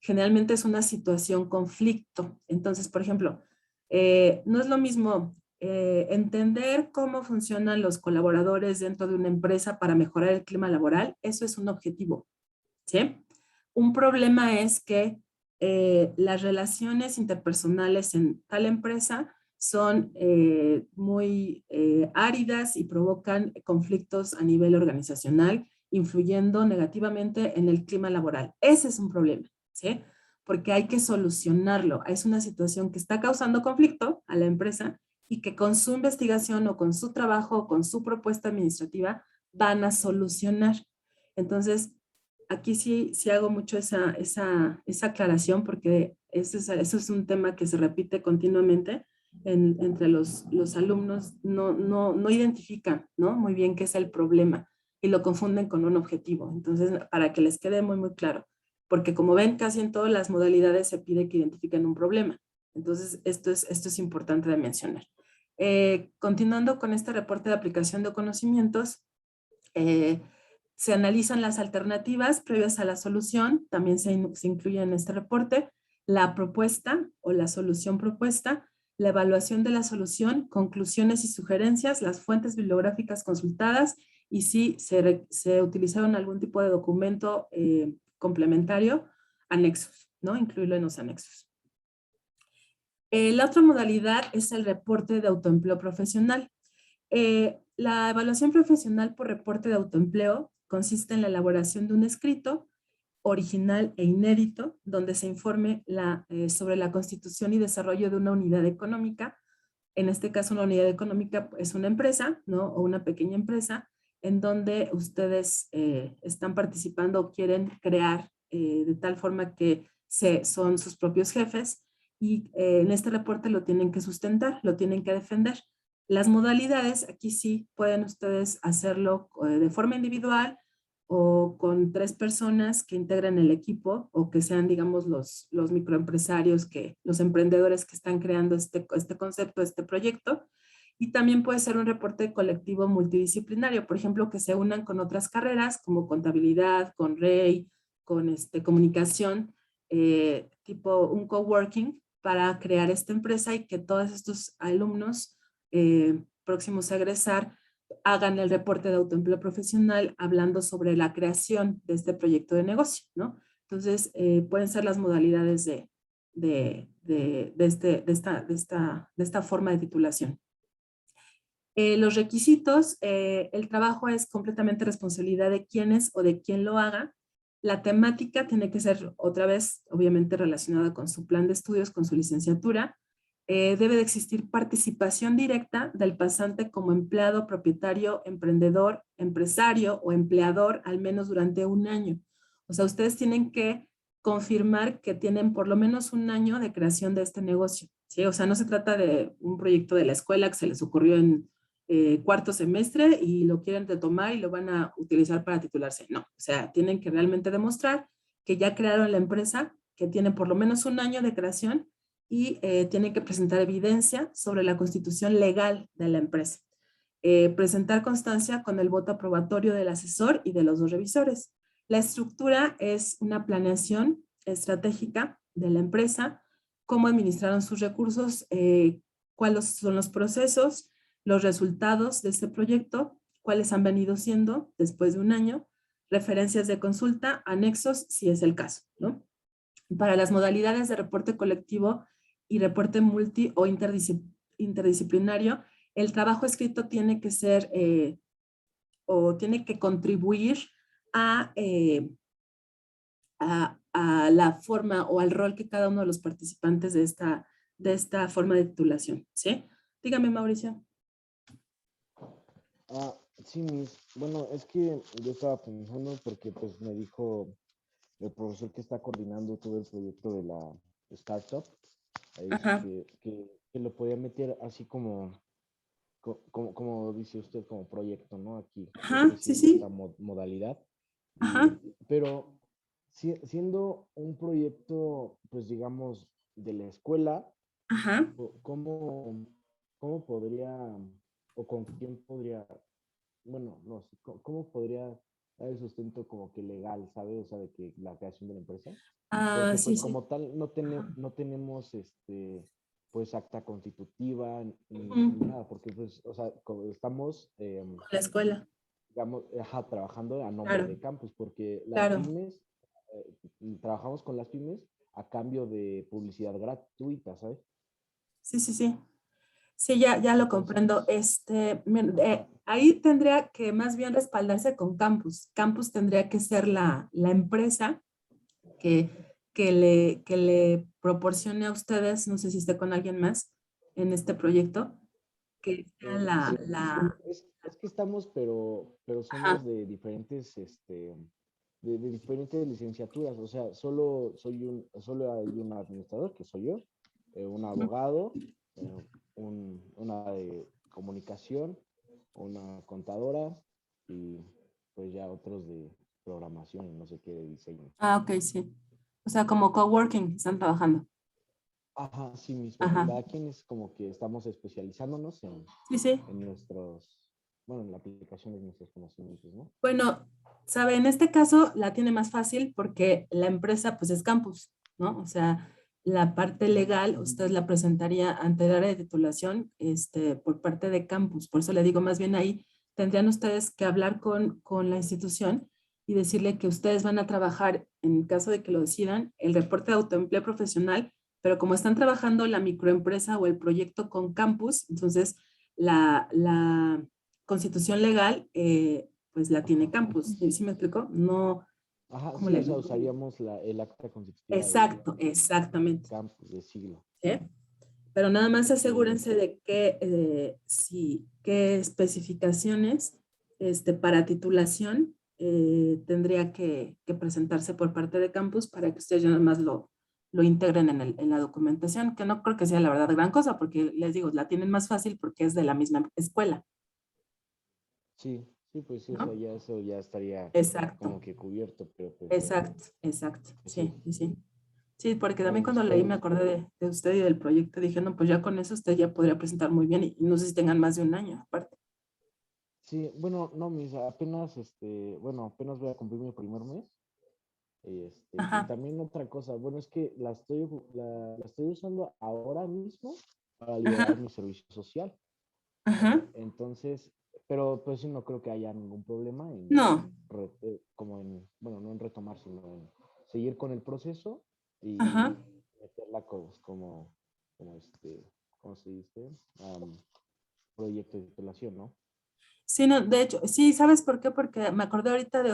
Generalmente es una situación conflicto. Entonces, por ejemplo, no es lo mismo entender cómo funcionan los colaboradores dentro de una empresa para mejorar el clima laboral. Eso es un objetivo, ¿sí? Un problema es que las relaciones interpersonales en tal empresa son muy áridas y provocan conflictos a nivel organizacional, influyendo negativamente en el clima laboral. Ese es un problema, ¿sí? Porque hay que solucionarlo. Es una situación que está causando conflicto a la empresa y que con su investigación o con su trabajo o con su propuesta administrativa van a solucionar. Entonces, aquí sí hago mucho esa aclaración porque eso es un tema que se repite continuamente entre los alumnos. No identifican, ¿no? Muy bien qué es el problema y lo confunden con un objetivo. Entonces, para que les quede muy, muy claro. Porque como ven, casi en todas las modalidades se pide que identifiquen un problema. Entonces, esto es importante de mencionar. Continuando con este reporte de aplicación de conocimientos, se analizan las alternativas previas a la solución, también se incluye en este reporte, la propuesta o la solución propuesta, la evaluación de la solución, conclusiones y sugerencias, las fuentes bibliográficas consultadas y si se utilizaron algún tipo de documento complementario, anexos, ¿no? Incluirlo en los anexos. La otra modalidad es el reporte de autoempleo profesional. La evaluación profesional por reporte de autoempleo consiste en la elaboración de un escrito original e inédito donde se informe sobre la constitución y desarrollo de una unidad económica. En este caso, una unidad económica es una empresa, ¿no? O una pequeña empresa en donde ustedes están participando o quieren crear de tal forma que son sus propios jefes y en este reporte lo tienen que sustentar, lo tienen que defender. Las modalidades, aquí sí pueden ustedes hacerlo de forma individual o con 3 personas que integran el equipo o que sean, digamos, los microempresarios, los emprendedores que están creando este concepto, este proyecto. Y también puede ser un reporte colectivo multidisciplinario, por ejemplo, que se unan con otras carreras como contabilidad, con REI, con comunicación, tipo un coworking para crear esta empresa y que todos estos alumnos próximos a egresar hagan el reporte de autoempleo profesional hablando sobre la creación de este proyecto de negocio, ¿no? Entonces, pueden ser las modalidades de esta forma de titulación. Los requisitos, el trabajo es completamente responsabilidad de quienes o de quién lo haga. La temática tiene que ser, otra vez, obviamente relacionada con su plan de estudios, con su licenciatura. Debe de existir participación directa del pasante como empleado, propietario, emprendedor, empresario o empleador al menos durante un año. O sea, ustedes tienen que confirmar que tienen por lo menos un año de creación de este negocio, ¿sí? O sea, no se trata de un proyecto de la escuela que se les ocurrió en cuarto semestre y lo quieren retomar y lo van a utilizar para titularse. No, o sea, tienen que realmente demostrar que ya crearon la empresa, que tienen por lo menos un año de creación y tienen que presentar evidencia sobre la constitución legal de la empresa. Presentar constancia con el voto aprobatorio del asesor y de los 2 revisores. La estructura es una planeación estratégica de la empresa, cómo administraron sus recursos, cuáles son los procesos, los resultados de este proyecto, cuáles han venido siendo después de un año, referencias de consulta, anexos, si es el caso, ¿no? Para las modalidades de reporte colectivo y reporte multi o interdisciplinario, el trabajo escrito tiene que ser o tiene que contribuir a la forma o al rol que cada uno de los participantes de esta forma de titulación, ¿sí? Dígame, Mauricio. Sí, bueno, es que yo estaba pensando porque pues me dijo el profesor que está coordinando todo el proyecto de la startup, que lo podía meter así como dice usted, como proyecto, ¿no? Aquí, Ajá, sí. esta modalidad. Ajá. Pero siendo un proyecto, pues digamos, de la escuela, ajá, ¿cómo podría, o con quién podría, bueno, no sé, cómo podría dar el sustento como que legal, ¿sabes? O sea, de que la creación de la empresa. Porque sí, pues sí. como tal no tenemos pues acta constitutiva ni nada, porque pues, o sea, como estamos, La escuela. digamos, trabajando a nombre Claro, de campus, porque las claro. pymes, trabajamos con las pymes a cambio de publicidad gratuita, ¿sabes? Sí. Sí, ya lo comprendo. Ahí tendría que más bien respaldarse con Campus. Campus tendría que ser la empresa que le proporcione a ustedes, no sé si esté con alguien más en este proyecto, que sea Sí, es que estamos, pero Ajá. somos de diferentes, de diferentes licenciaturas. O sea, solo hay un administrador, que soy yo, un abogado, una de comunicación, una contadora y pues ya otros de programación y no sé qué de diseño. Ok, sí. O sea, como coworking están trabajando. Ajá, sí mismo. Ajá. Cada quien es como que estamos especializándonos Sí. en en la aplicación de nuestros conocimientos, ¿no? Bueno, sabe, en este caso la tiene más fácil porque la empresa pues es Campus, ¿no? O sea, la parte legal usted la presentaría ante el área de titulación por parte de Campus. Por eso le digo, más bien ahí tendrían ustedes que hablar con la institución y decirle que ustedes van a trabajar, en caso de que lo decidan, el reporte de autoempleo profesional, pero como están trabajando la microempresa o el proyecto con campus, entonces la constitución legal pues la tiene campus. ¿Sí me explico? No. Ajá, ¿Cómo sí, le o sea, digo? usaríamos el acta constitutiva Exacto, exactamente. campus de siglo. ¿Sí? Pero nada más Ok. asegúrense de que qué especificaciones para titulación tendría que presentarse por parte de campus para que ustedes ya nada más lo integren en la documentación, que no creo que sea la verdad gran cosa, porque les digo, la tienen más fácil porque es de la misma escuela, Sí, sí, pues sí, o ¿no? sea, ya eso ya estaría Exacto, como que cubierto, pero pues, exacto, exacto. pues Sí, sí. sí, sí. Sí, porque también Bueno, cuando leí me acordé de usted y del proyecto, dije, no, pues ya con eso usted ya podría presentar muy bien y no sé si tengan más de un año aparte. sí, bueno, no, apenas, bueno, apenas voy a cumplir mi primer mes. Y Ajá, también otra cosa, bueno, es que la estoy usando ahora mismo para liberar ajá, mi servicio social. ajá. Entonces, pero pues sí, no creo que haya ningún problema No, como en, bueno, no en retomar, sino en seguir con el proceso ajá. y meterla como ¿cómo se dice? Proyecto de titulación, ¿no? Sí, no, de hecho, sí, ¿sabes por qué? Porque me acordé ahorita de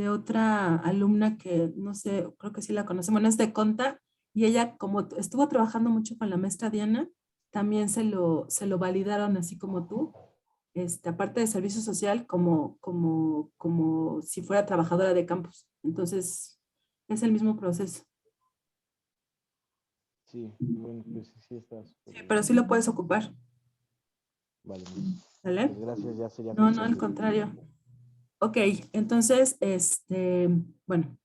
otra alumna que, no sé, creo que sí la conoce, bueno, es de Conta, y ella como estuvo trabajando mucho con la maestra Diana, también se lo validaron así como tú, aparte de servicio social, como si fuera trabajadora de campus. Entonces, es el mismo proceso. Sí, bueno, pues sí está súper Sí, bien. pero sí lo puedes ocupar, Vale, ¿vale? pues gracias, ya sería No, no, cuestión al de... contrario. Ok, entonces, bueno,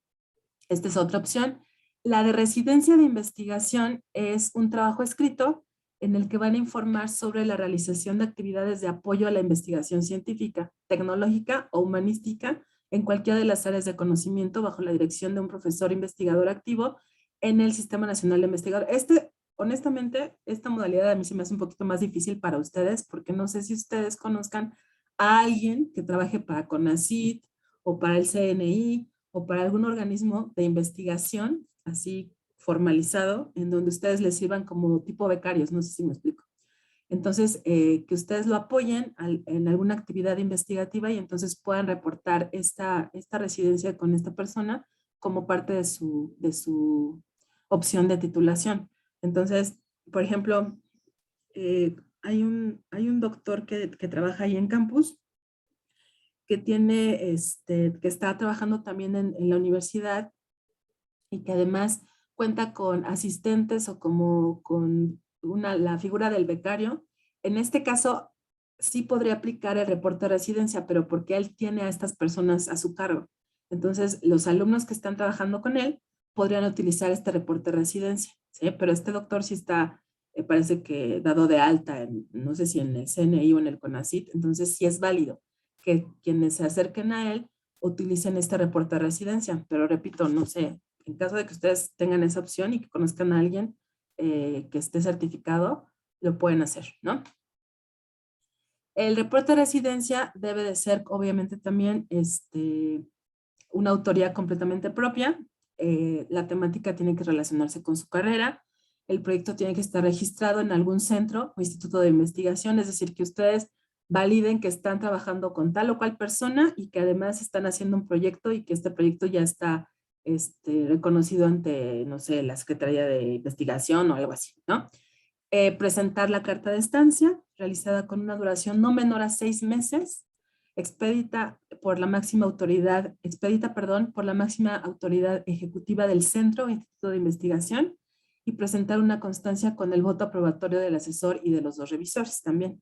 esta es otra opción. La de residencia de investigación es un trabajo escrito en el que van a informar sobre la realización de actividades de apoyo a la investigación científica, tecnológica o humanística en cualquiera de las áreas de conocimiento bajo la dirección de un profesor investigador activo en el Sistema Nacional de Investigadores. Honestamente, esta modalidad a mí se me hace un poquito más difícil para ustedes porque no sé si ustedes conozcan a alguien que trabaje para CONACYT o para el CNI o para algún organismo de investigación así formalizado en donde ustedes les sirvan como tipo becarios, no sé si me explico. Entonces, que ustedes lo apoyen en alguna actividad investigativa y entonces puedan reportar esta residencia con esta persona como parte de su opción de titulación. Entonces, por ejemplo, hay un doctor que trabaja ahí en campus que está trabajando también en la universidad y que además cuenta con asistentes o como con la figura del becario. En este caso, sí podría aplicar el reporte de residencia, pero porque él tiene a estas personas a su cargo. Entonces, los alumnos que están trabajando con él podrían utilizar este reporte de residencia, ¿sí? Pero este doctor sí está, parece que dado de alta, no sé si en el CNI o en el CONACYT, entonces sí es válido que quienes se acerquen a él utilicen este reporte de residencia, pero repito, no sé, en caso de que ustedes tengan esa opción y que conozcan a alguien que esté certificado, lo pueden hacer, ¿no? El reporte de residencia debe de ser, obviamente, también una autoría completamente propia. La temática tiene que relacionarse con su carrera. El proyecto tiene que estar registrado en algún centro o instituto de investigación, es decir, que ustedes validen que están trabajando con tal o cual persona y que además están haciendo un proyecto y que este proyecto ya está reconocido ante, no sé, la Secretaría de Investigación o algo así, ¿no? Presentar la carta de estancia, realizada con una duración no menor a 6 meses, expedita por la máxima autoridad ejecutiva del centro o instituto de investigación y presentar una constancia con el voto aprobatorio del asesor y de los 2 revisores también.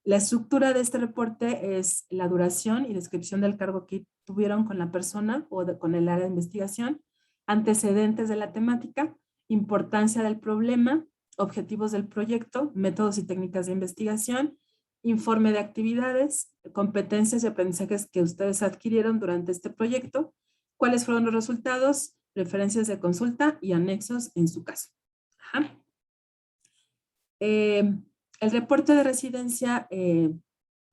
La estructura de este reporte es la duración y descripción del cargo que tuvieron con la persona o con el área de investigación, antecedentes de la temática, importancia del problema, objetivos del proyecto, métodos y técnicas de investigación, informe de actividades, competencias y aprendizajes que ustedes adquirieron durante este proyecto, cuáles fueron los resultados, referencias de consulta y anexos en su caso. El reporte de residencia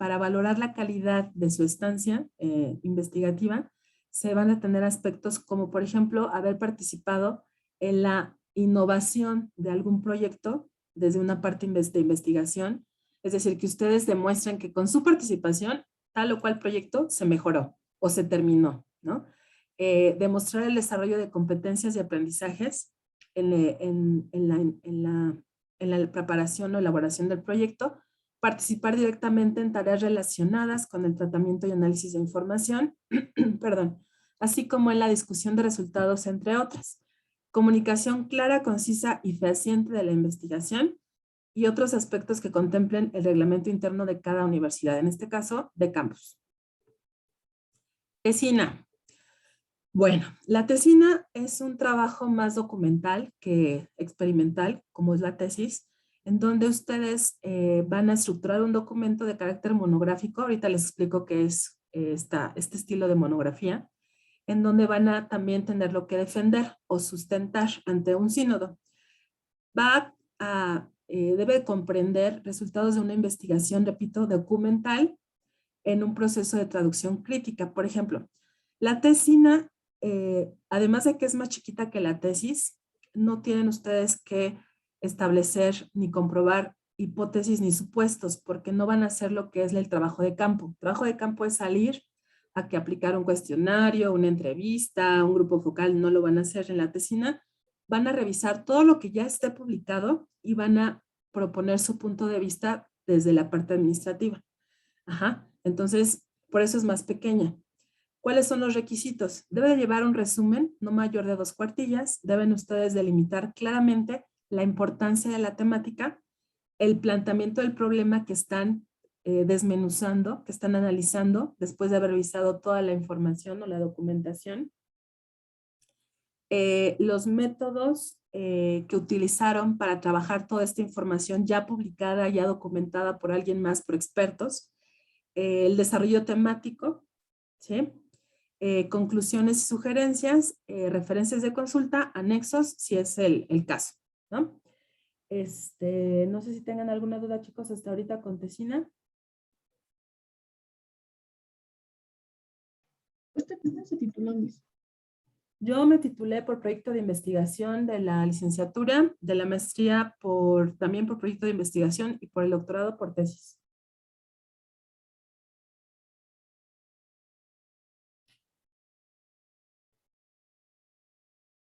para valorar la calidad de su estancia investigativa, se van a tener aspectos como, por ejemplo, haber participado en la innovación de algún proyecto desde una parte de investigación. Es decir, que ustedes demuestren que con su participación tal o cual proyecto se mejoró o se terminó, ¿no? Demostrar el desarrollo de competencias y aprendizajes en la preparación o elaboración del proyecto, participar directamente en tareas relacionadas con el tratamiento y análisis de información, perdón, así como en la discusión de resultados, entre otras. Comunicación clara, concisa y fehaciente de la investigación y otros aspectos que contemplen el reglamento interno de cada universidad, en este caso, de campus. Tesina. Bueno, la tesina es un trabajo más documental que experimental, como es la tesis, en donde ustedes van a estructurar un documento de carácter monográfico. Ahorita les explico qué es este estilo de monografía, en donde van a también tener lo que defender o sustentar ante un sínodo. Debe comprender resultados de una investigación, repito, documental en un proceso de traducción crítica. Por ejemplo, la tesina, además de que es más chiquita que la tesis, no tienen ustedes que establecer ni comprobar hipótesis ni supuestos, porque no van a hacer lo que es el trabajo de campo. El trabajo de campo es salir a que aplicar un cuestionario, una entrevista, un grupo focal, no lo van a hacer en la tesina. Van a revisar todo lo que ya esté publicado y van a proponer su punto de vista desde la parte administrativa. Ajá. Entonces, por eso es más pequeña. ¿Cuáles son los requisitos? Debe de llevar un resumen, no mayor de 2 cuartillas. Deben ustedes delimitar claramente la importancia de la temática, el planteamiento del problema que están desmenuzando, que están analizando después de haber revisado toda la información o la documentación. Los métodos que utilizaron para trabajar toda esta información ya publicada, ya documentada por alguien más, por expertos. El desarrollo temático, ¿sí? Conclusiones y sugerencias, referencias de consulta, anexos, si es el caso, ¿no? No sé si tengan alguna duda, chicos, hasta ahorita con tesina. ¿Usted se tituló, Miss? Yo me titulé por proyecto de investigación de la licenciatura, de la maestría también por proyecto de investigación y por el doctorado por tesis.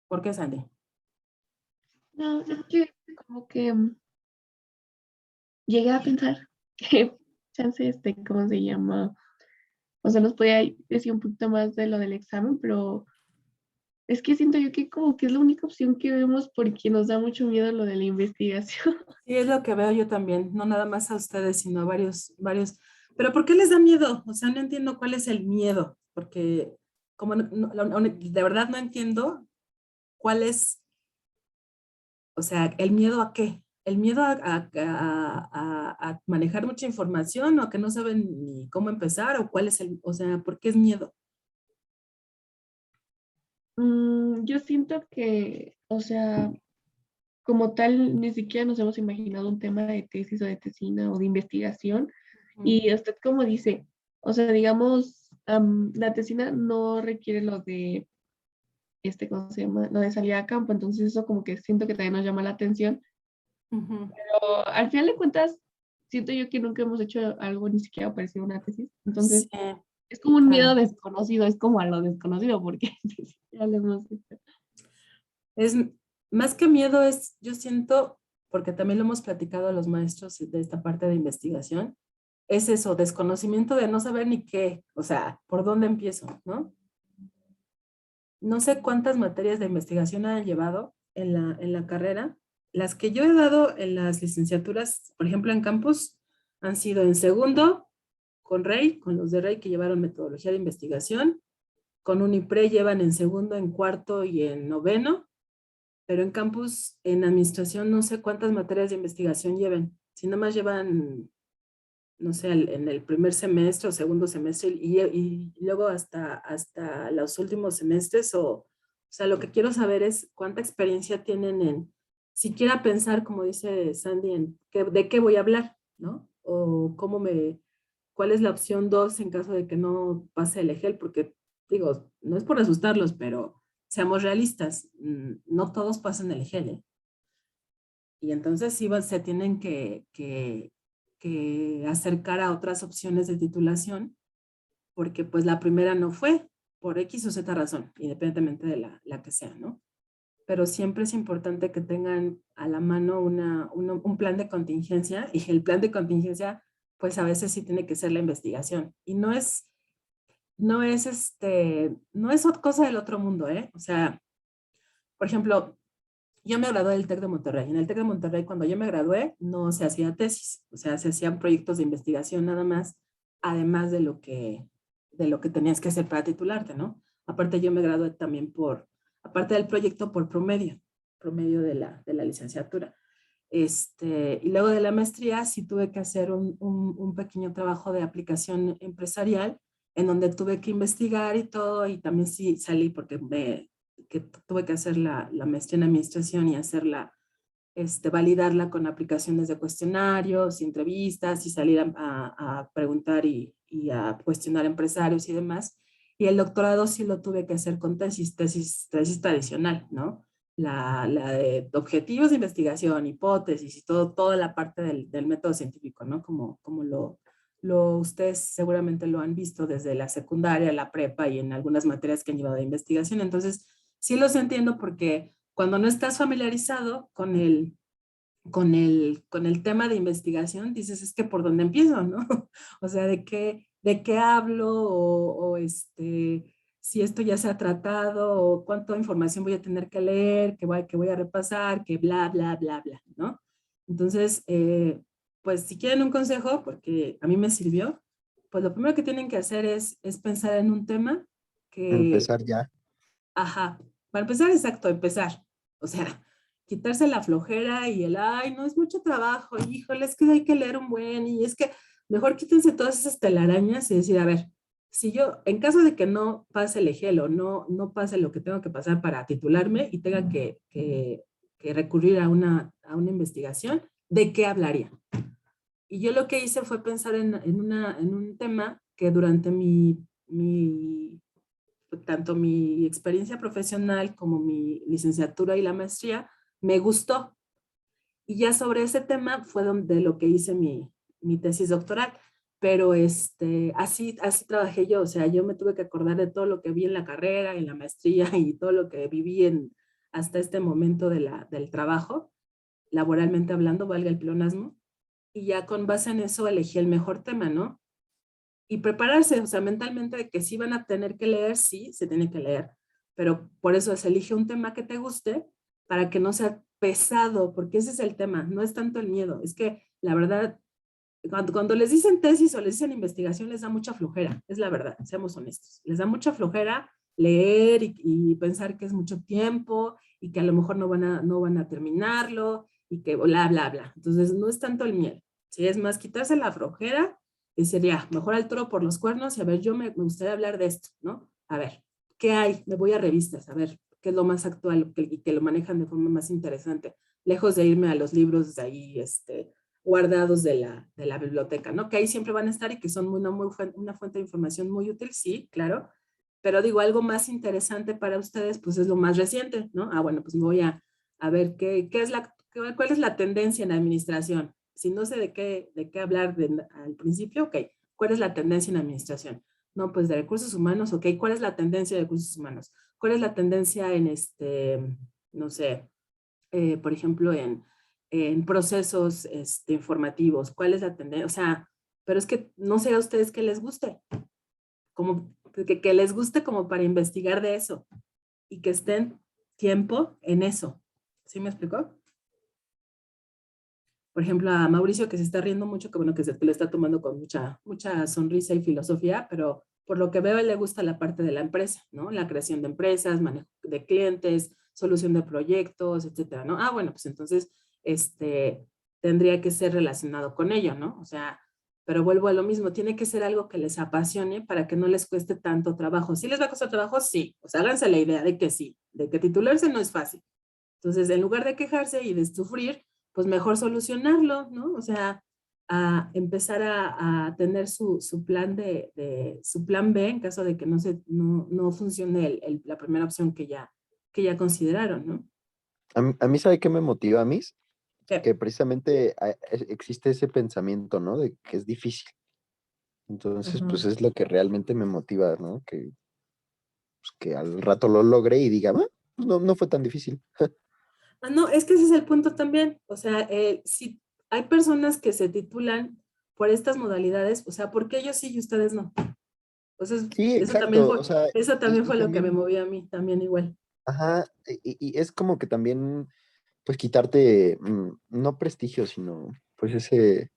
¿Por qué, Sandy? No, es que como que llegué a pensar que chance ¿cómo se llama? O sea, nos podía decir un poquito más de lo del examen, pero es que siento yo que como que es la única opción que vemos porque nos da mucho miedo lo de la investigación. Sí, es lo que veo yo también, no nada más a ustedes, sino a varios. ¿Pero por qué les da miedo? O sea, no entiendo cuál es el miedo, porque como de verdad no entiendo cuál es, o sea, el miedo a qué. ¿El miedo a manejar mucha información o a que no saben ni cómo empezar o cuál es o sea, ¿por qué es miedo? Yo siento que, o sea, como tal, ni siquiera nos hemos imaginado un tema de tesis o de tesina o de investigación. Y usted como dice, o sea, digamos, la tesina no requiere lo de, ¿cómo se llama? Lo de salir a campo, entonces eso como que siento que también nos llama la atención. Pero al final de cuentas, siento yo que nunca hemos hecho algo ni siquiera parecido a una tesis. Entonces, Sí, es como un miedo desconocido, es como a lo desconocido, porque ya lo hemos hecho. Es más que miedo, yo siento, porque también lo hemos platicado a los maestros de esta parte de investigación, es eso, desconocimiento de no saber ni qué, o sea, por dónde empiezo, ¿no? No sé cuántas materias de investigación han llevado en la carrera. Las que yo he dado en las licenciaturas, por ejemplo, en campus, han sido en segundo, con Rey, con los de Rey que llevaron metodología de investigación, con Unipre llevan en segundo, en cuarto y en noveno, pero en campus, en administración, no sé cuántas materias de investigación lleven. Si nada más llevan, no sé, en el primer semestre o segundo semestre y luego hasta los últimos semestres, o sea, lo que quiero saber es cuánta experiencia tienen en siquiera pensar, como dice Sandy, de qué voy a hablar, ¿no? O cómo ¿Cuál es la opción 2 en caso de que no pase el EGEL? Porque, digo, no es por asustarlos, pero seamos realistas, no todos pasan el EGEL, ¿eh? Y entonces sí se tienen que acercar a otras opciones de titulación, porque pues la primera no fue, por X o Z razón, independientemente de la que sea, ¿no? Pero siempre es importante que tengan a la mano un plan de contingencia, y el plan de contingencia, pues a veces sí tiene que ser la investigación. Y no es otra cosa del otro mundo, ¿eh? O sea, por ejemplo, yo me gradué del TEC de Monterrey. En el TEC de Monterrey, cuando yo me gradué, no se hacía tesis, o sea, se hacían proyectos de investigación nada más, además de lo que tenías que hacer para titularte, ¿no? Aparte, yo me gradué también aparte del proyecto, por promedio de la licenciatura. Y luego de la maestría sí tuve que hacer un pequeño trabajo de aplicación empresarial, en donde tuve que investigar y todo, y también sí salí porque tuve que hacer la maestría en administración y validarla con aplicaciones de cuestionarios, entrevistas, y salir a preguntar y a cuestionar empresarios y demás. Y el doctorado sí lo tuve que hacer con tesis tradicional, ¿no? La de objetivos de investigación, hipótesis y toda la parte del método científico, ¿no? Como ustedes seguramente lo han visto desde la secundaria, la prepa y en algunas materias que han llevado de investigación. Entonces, sí los entiendo, porque cuando no estás familiarizado con el tema de investigación, dices, es que ¿por dónde empiezo, no? O sea, ¿de qué hablo? O si esto ya se ha tratado, o cuánta información voy a tener que leer, que voy a repasar, que bla, bla, bla, bla, ¿no? Entonces, pues si quieren un consejo, porque a mí me sirvió, pues lo primero que tienen que hacer es pensar en un tema que... Empezar ya. Ajá, para empezar, exacto, empezar. O sea, quitarse la flojera y ay, no, es mucho trabajo, híjole, es que hay que leer un buen, y es que mejor quítense todas esas telarañas y decir, a ver, si yo, en caso de que no pase el EGEL o no pase lo que tengo que pasar para titularme y tenga que recurrir a una investigación, ¿de qué hablaría? Y yo lo que hice fue pensar en un tema que durante tanto mi experiencia profesional como mi licenciatura y la maestría me gustó. Y ya sobre ese tema fue de lo que hice mi tesis doctoral. Pero así trabajé yo. O sea, yo me tuve que acordar de todo lo que vi en la carrera, en la maestría, y todo lo que viví hasta este momento del trabajo, laboralmente hablando, valga el pleonasmo. Y ya con base en eso elegí el mejor tema, ¿no? Y prepararse, o sea, mentalmente, de que sí van a tener que leer, sí, se tiene que leer, pero por eso se elige un tema que te guste, para que no sea pesado, porque ese es el tema, no es tanto el miedo, es que la verdad, cuando les dicen tesis o les dicen investigación, les da mucha flojera, es la verdad, seamos honestos, les da mucha flojera leer y pensar que es mucho tiempo y que a lo mejor no van a terminarlo y que bla, bla, bla. Entonces, no es tanto el miedo, ¿sí? Es más quitarse la flojera y sería mejor al toro por los cuernos, y a ver, yo me gustaría hablar de esto, ¿no? A ver, ¿qué hay? Me voy a revistas, a ver qué es lo más actual y que lo manejan de forma más interesante, lejos de irme a los libros de ahí, guardados de la biblioteca, ¿no? Que ahí siempre van a estar y que son una fuente de información muy útil, sí, claro, pero digo, algo más interesante para ustedes, pues es lo más reciente, ¿no? Ah, bueno, pues me voy a ver cuál es la tendencia en administración. Si no sé de qué hablar al principio, ok, ¿cuál es la tendencia en administración? No, pues de recursos humanos, ok, ¿cuál es la tendencia de recursos humanos? ¿Cuál es la tendencia en no sé, por ejemplo, en procesos informativos? ¿Cuál es la tendencia? O sea, pero es que no sé a ustedes qué les guste, como que les guste como para investigar de eso y que estén tiempo en eso. ¿Sí me explicó? Por ejemplo, a Mauricio, que se está riendo mucho, que bueno, que lo está tomando con mucha sonrisa y filosofía, pero por lo que veo, a él le gusta la parte de la empresa, ¿no? La creación de empresas, manejo de clientes, solución de proyectos, etcétera, ¿no? Ah, bueno, pues entonces, tendría que ser relacionado con ello, ¿no? O sea, pero vuelvo a lo mismo, tiene que ser algo que les apasione para que no les cueste tanto trabajo. ¿Sí les va a costar trabajo? Sí. O sea, háganse la idea de que sí, de que titularse no es fácil. Entonces, en lugar de quejarse y de sufrir, pues mejor solucionarlo, ¿no? O sea, a empezar a tener su plan su plan B en caso de que no funcione la primera opción que ya consideraron, ¿no? A mí, ¿sabe qué me motiva a mí? ¿Qué? Que precisamente existe ese pensamiento, ¿no? De que es difícil. Entonces, Ajá. pues es lo que realmente me motiva, ¿no? Pues, que al rato lo logre y diga, "Ah, pues no fue tan difícil". No, es que ese es el punto también. O sea, si hay personas que se titulan por estas modalidades, o sea, ¿por qué ellos sí y ustedes no? Pues Sí, eso exacto. O sea, también y fue lo que me también, movió a mí, también igual. ajá, y es como que también, pues quitarte, no prestigio, sino pues ese,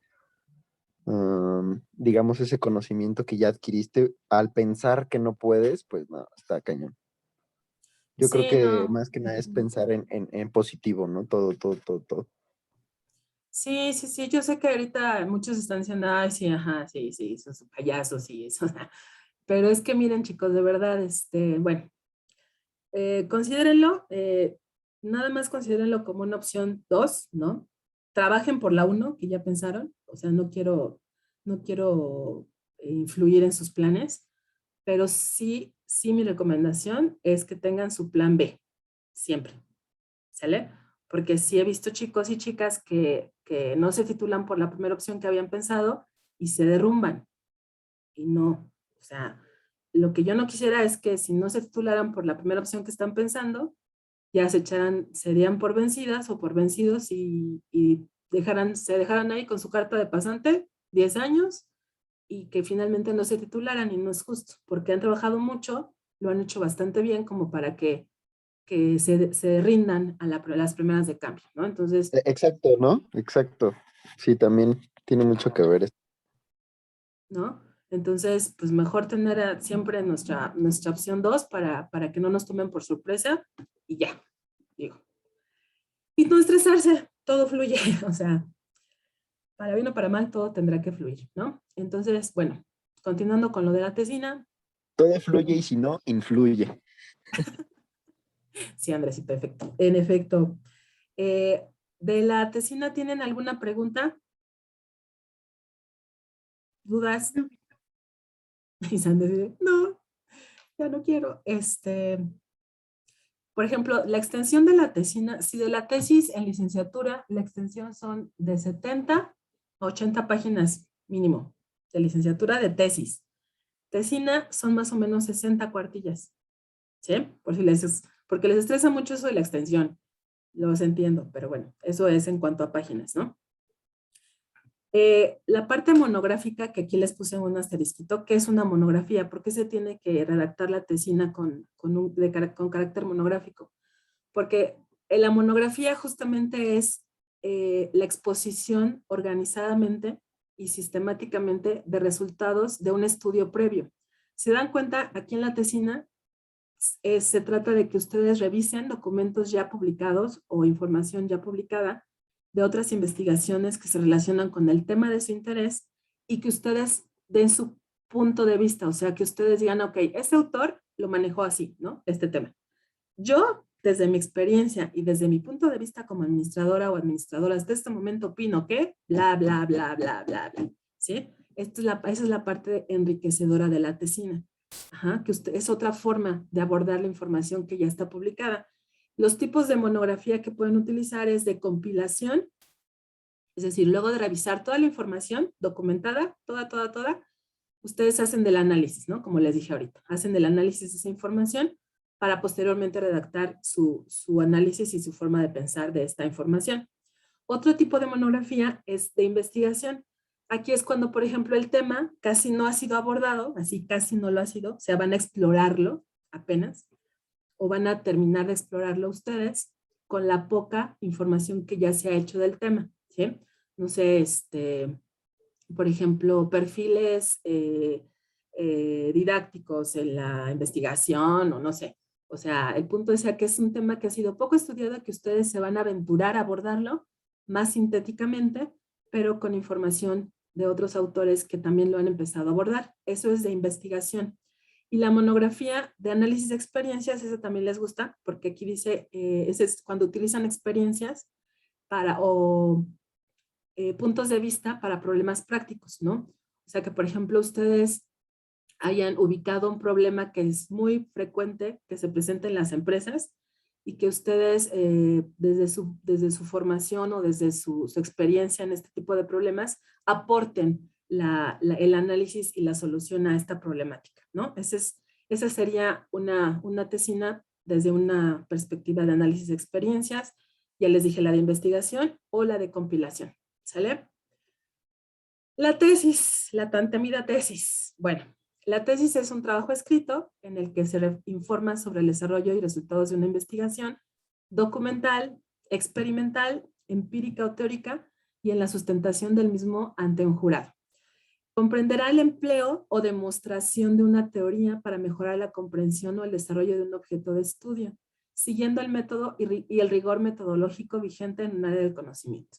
digamos, ese conocimiento que ya adquiriste al pensar que no puedes, pues no, está cañón. Yo creo Sí, que no. más que nada es pensar en positivo, ¿no? Todo. Sí, sí, sí, yo sé que ahorita muchos están diciendo, ay, sí, ajá, sí, esos payasos, sí, eso. Pero es que miren, chicos, de verdad, bueno, considérenlo, nada más considérenlo como una opción 2, ¿no? Trabajen por la 1, que ya pensaron, o sea, no quiero influir en sus planes, pero sí mi recomendación es que tengan su plan B, siempre, ¿sale? Porque sí he visto chicos y chicas que no se titulan por la primera opción que habían pensado y se derrumban. Y no, o sea, lo que yo no quisiera es que si no se titularan por la primera opción que están pensando, ya serían por vencidas o por vencidos y se dejaran ahí con su carta de pasante, 10 años, y que finalmente no se titularan, y no es justo, porque han trabajado mucho, lo han hecho bastante bien como para que se rindan a las primeras de cambio, ¿no? Entonces, Exacto, ¿no? Exacto. Sí, también tiene mucho que ver esto. ¿no? Entonces, pues mejor tener siempre nuestra opción 2 para que no nos tomen por sorpresa y ya, digo. Y no estresarse, todo fluye, o sea, para bien o para mal, todo tendrá que fluir, ¿no? Entonces, bueno, continuando con lo de la tesina. Todo fluye y si no, influye. Sí, Andrés, sí, perfecto. En efecto, ¿de la tesina tienen alguna pregunta? ¿Dudas? Y Sandra dice, no, ya no quiero. Por ejemplo, la extensión de la tesina, si de la tesis en licenciatura, la extensión son de 70 a 80 páginas mínimo, de licenciatura de tesis. Tesina son más o menos 60 cuartillas, ¿sí? Porque les estresa mucho eso de la extensión, los entiendo, pero bueno, eso es en cuanto a páginas, ¿no? La parte monográfica, que aquí les puse un asterisquito, ¿qué es una monografía? ¿Por qué se tiene que redactar la tesina con carácter monográfico? Porque la monografía justamente es la exposición organizadamente y sistemáticamente de resultados de un estudio previo. ¿Se dan cuenta? Aquí en la tesina se trata de que ustedes revisen documentos ya publicados o información ya publicada de otras investigaciones que se relacionan con el tema de su interés y que ustedes den su punto de vista, o sea, que ustedes digan, ok, este autor lo manejó así, ¿no? Este tema. Yo, desde mi experiencia y desde mi punto de vista como administradora o administradora, hasta este momento opino que bla, bla, bla, bla, bla, bla, ¿sí? Esa es la parte enriquecedora de la tesina. Ajá, que es otra forma de abordar la información que ya está publicada. Los tipos de monografía que pueden utilizar es de compilación, es decir, luego de revisar toda la información documentada, toda, ustedes hacen del análisis, ¿no? Como les dije ahorita, hacen del análisis de esa información para posteriormente redactar su análisis y su forma de pensar de esta información. Otro tipo de monografía es de investigación. Aquí es cuando, por ejemplo, el tema casi no ha sido abordado, así casi no lo ha sido, o sea, van a explorarlo apenas, o van a terminar de explorarlo ustedes con la poca información que ya se ha hecho del tema, ¿sí? No sé, por ejemplo, perfiles didácticos en la investigación o no sé. O sea, el punto es que es un tema que ha sido poco estudiado, que ustedes se van a aventurar a abordarlo más sintéticamente, pero con información de otros autores que también lo han empezado a abordar. Eso es de investigación. Y la monografía de análisis de experiencias, esa también les gusta, porque aquí dice, ese es cuando utilizan experiencias para, puntos de vista para problemas prácticos, ¿no? O sea, que por ejemplo ustedes hayan ubicado un problema que es muy frecuente que se presenta en las empresas y que ustedes desde su formación o desde su experiencia en este tipo de problemas aporten el análisis y la solución a esta problemática, ¿no? Esa sería una tesina desde una perspectiva de análisis de experiencias. Ya les dije la de investigación o la de compilación, ¿sale? La tesis, la tan temida tesis. Bueno, la tesis es un trabajo escrito en el que se informa sobre el desarrollo y resultados de una investigación documental, experimental, empírica o teórica y en la sustentación del mismo ante un jurado. Comprenderá el empleo o demostración de una teoría para mejorar la comprensión o el desarrollo de un objeto de estudio, siguiendo el método y el rigor metodológico vigente en un área del conocimiento.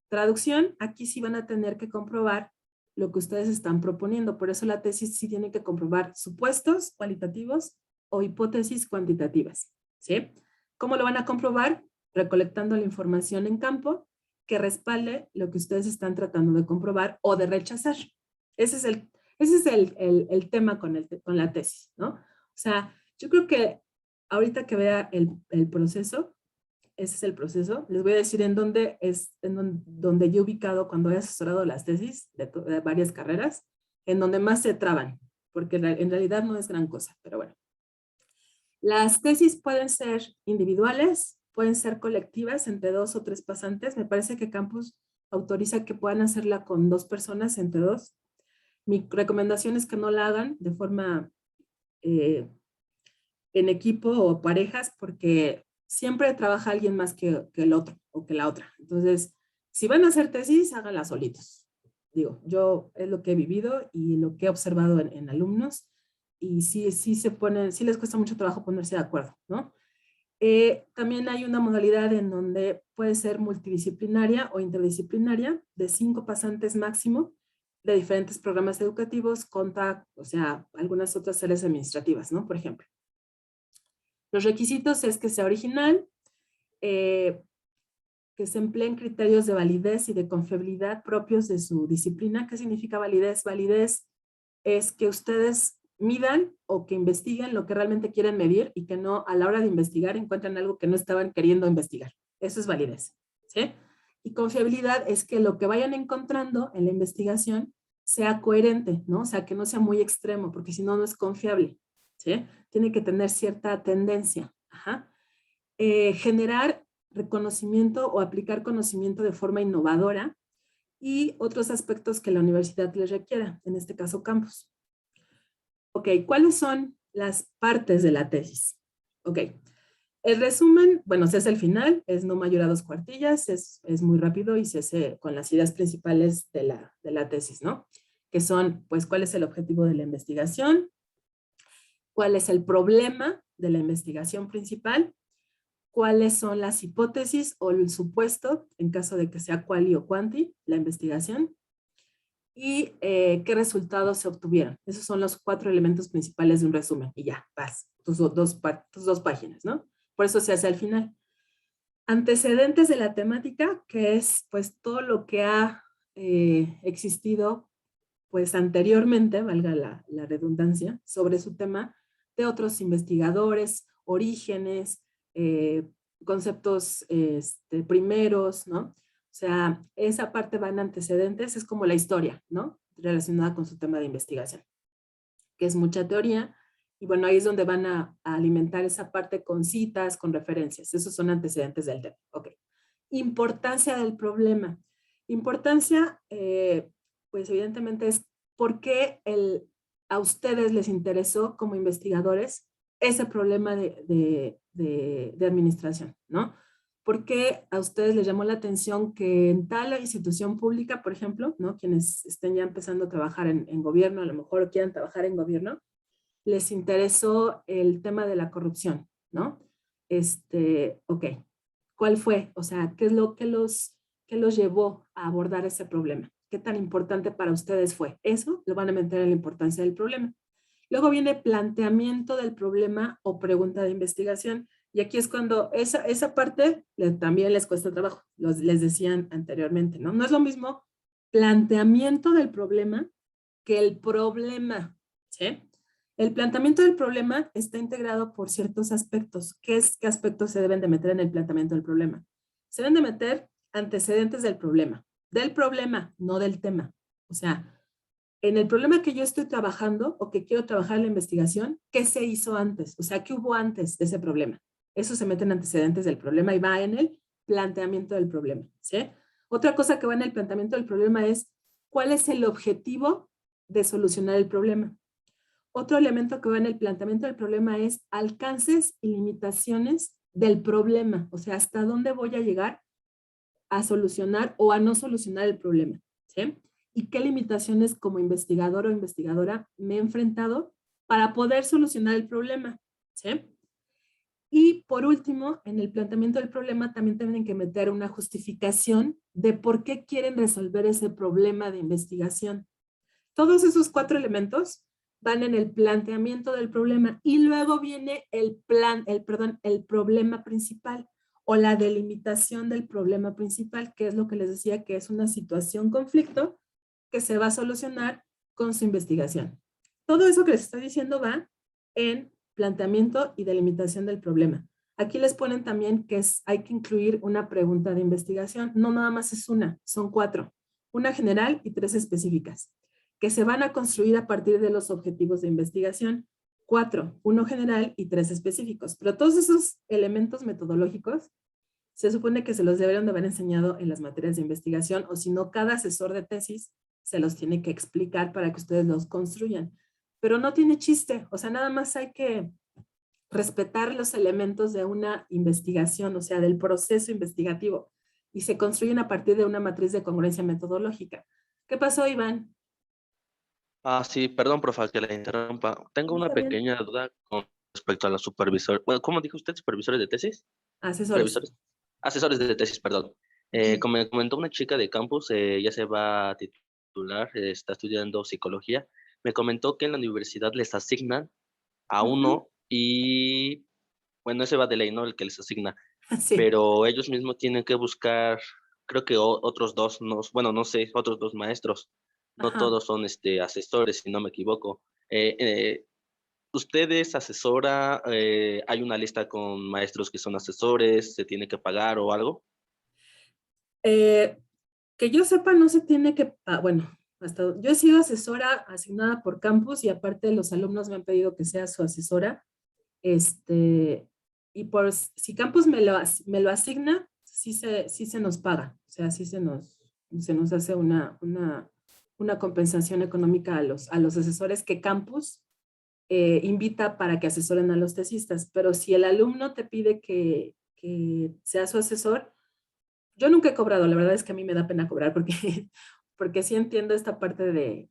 Traducción, aquí sí van a tener que comprobar lo que ustedes están proponiendo. Por eso la tesis sí tiene que comprobar supuestos cualitativos o hipótesis cuantitativas, ¿sí? ¿Cómo lo van a comprobar? Recolectando la información en campo que respalde lo que ustedes están tratando de comprobar o de rechazar. Ese es el tema con la tesis, ¿no? O sea, yo creo que ahorita que vea el proceso, ese es el proceso. Les voy a decir en dónde yo he ubicado cuando he asesorado las tesis de varias carreras, en donde más se traban, porque en realidad no es gran cosa, pero bueno. Las tesis pueden ser individuales, pueden ser colectivas entre 2 o 3 pasantes. Me parece que Campus autoriza que puedan hacerla con 2 personas entre 2. Mi recomendación es que no la hagan de forma en equipo o parejas, porque siempre trabaja alguien más que el otro o que la otra. Entonces, si van a hacer tesis, háganla solitos. Digo, yo es lo que he vivido y lo que he observado en alumnos, y sí les cuesta mucho trabajo ponerse de acuerdo, ¿no? También hay una modalidad en donde puede ser multidisciplinaria o interdisciplinaria, de 5 pasantes máximo, de diferentes programas educativos, o sea, algunas otras áreas administrativas, ¿no? Por ejemplo. Los requisitos es que sea original, que se empleen criterios de validez y de confiabilidad propios de su disciplina. ¿Qué significa validez? Validez es que ustedes midan o que investiguen lo que realmente quieren medir y que no a la hora de investigar encuentren algo que no estaban queriendo investigar. Eso es validez, ¿sí? Y confiabilidad es que lo que vayan encontrando en la investigación sea coherente, ¿no? O sea, que no sea muy extremo, porque si no, no es confiable, ¿sí? Tiene que tener cierta tendencia. Ajá. Generar reconocimiento o aplicar conocimiento de forma innovadora y otros aspectos que la universidad les requiera, en este caso campus. Ok, ¿cuáles son las partes de la tesis? Ok, el resumen, bueno, se hace al final, es no mayor a 2 cuartillas, es muy rápido y se hace con las ideas principales de la tesis, ¿no? Que son, pues, ¿cuál es el objetivo de la investigación? ¿Cuál es el problema de la investigación principal? ¿Cuáles son las hipótesis o el supuesto, en caso de que sea quali o quanti, la investigación? Y qué resultados se obtuvieron. Esos son los 4 elementos principales de un resumen. Y ya, vas, tus dos páginas, ¿no? Por eso se hace al final. Antecedentes de la temática, que es pues todo lo que ha existido pues anteriormente, valga la redundancia, sobre su tema de otros investigadores, orígenes, conceptos primeros, ¿no? O sea, esa parte va en antecedentes, es como la historia, ¿no? Relacionada con su tema de investigación, que es mucha teoría, y bueno, ahí es donde van a alimentar esa parte con citas, con referencias. Esos son antecedentes del tema. Ok. Importancia del problema. Importancia, pues evidentemente es por qué a ustedes les interesó como investigadores ese problema de administración, ¿no? ¿Por qué a ustedes les llamó la atención que en tal institución pública, por ejemplo, ¿no? Quienes estén ya empezando a trabajar en gobierno, a lo mejor quieran trabajar en gobierno, les interesó el tema de la corrupción, ¿no? Ok, ¿cuál fue? O sea, ¿qué es lo que los llevó a abordar ese problema? ¿Qué tan importante para ustedes fue? Eso lo van a meter en la importancia del problema. Luego viene planteamiento del problema o pregunta de investigación, Y aquí es cuando esa parte también les cuesta trabajo, les decían anteriormente, ¿no? No es lo mismo planteamiento del problema que el problema, ¿sí? El planteamiento del problema está integrado por ciertos aspectos. ¿Qué aspectos se deben de meter en el planteamiento del problema? Se deben de meter antecedentes del problema, no del tema. O sea, en el problema que yo estoy trabajando o que quiero trabajar en la investigación, ¿qué se hizo antes? O sea, ¿qué hubo antes de ese problema? Eso se mete en antecedentes del problema y va en el planteamiento del problema, ¿sí? Otra cosa que va en el planteamiento del problema es ¿cuál es el objetivo de solucionar el problema? Otro elemento que va en el planteamiento del problema es alcances y limitaciones del problema, o sea, hasta dónde voy a llegar a solucionar o a no solucionar el problema, ¿sí? Y qué limitaciones como investigador o investigadora me he enfrentado para poder solucionar el problema, ¿sí? Y por último, en el planteamiento del problema también tienen que meter una justificación de por qué quieren resolver ese problema de investigación. Todos esos 4 elementos van en el planteamiento del problema y luego viene el problema principal o la delimitación del problema principal, que es lo que les decía que es una situación conflicto que se va a solucionar con su investigación. Todo eso que les estoy diciendo va en planteamiento y delimitación del problema. Aquí les ponen también que hay que incluir una pregunta de investigación. No nada más es una, son 4. Una general y 3 específicas, que se van a construir a partir de los objetivos de investigación. 4, 1 general y 3 específicos. Pero todos esos elementos metodológicos se supone que se los deberían de haber enseñado en las materias de investigación, o si no, cada asesor de tesis se los tiene que explicar para que ustedes los construyan. Pero no tiene chiste, o sea, nada más hay que respetar los elementos de una investigación, o sea, del proceso investigativo, y se construyen a partir de una matriz de congruencia metodológica. ¿Qué pasó, Iván? Sí, perdón, profe, que la interrumpa. Tengo una Está bien. pequeña duda con respecto a los supervisores. Bueno, ¿cómo dijo usted? ¿Supervisores de tesis? Asesores. ¿Supervisores? Asesores de tesis, perdón. Como me comentó una chica de campus, ya se va a titular, está estudiando psicología. Me comentó que en la universidad les asignan a uno y, bueno, ese va de ley, ¿no? El que les asigna. Sí. Pero ellos mismos tienen que buscar, creo que otros dos, no, bueno, no sé, otros 2 maestros. No Ajá. todos son asesores, si no me equivoco. ¿Usted es asesora? ¿Hay una lista con maestros que son asesores? ¿Se tiene que pagar o algo? Que yo sepa, no se tiene que, bueno, hasta yo he sido asesora asignada por campus y aparte los alumnos me han pedido que sea su asesora. Y por si campus me lo asigna, sí se nos paga, o sea, sí se nos hace una compensación económica a los asesores que campus invita para que asesoren a los tesistas, pero si el alumno te pide que sea su asesor, yo nunca he cobrado, la verdad es que a mí me da pena cobrar porque sí entiendo esta parte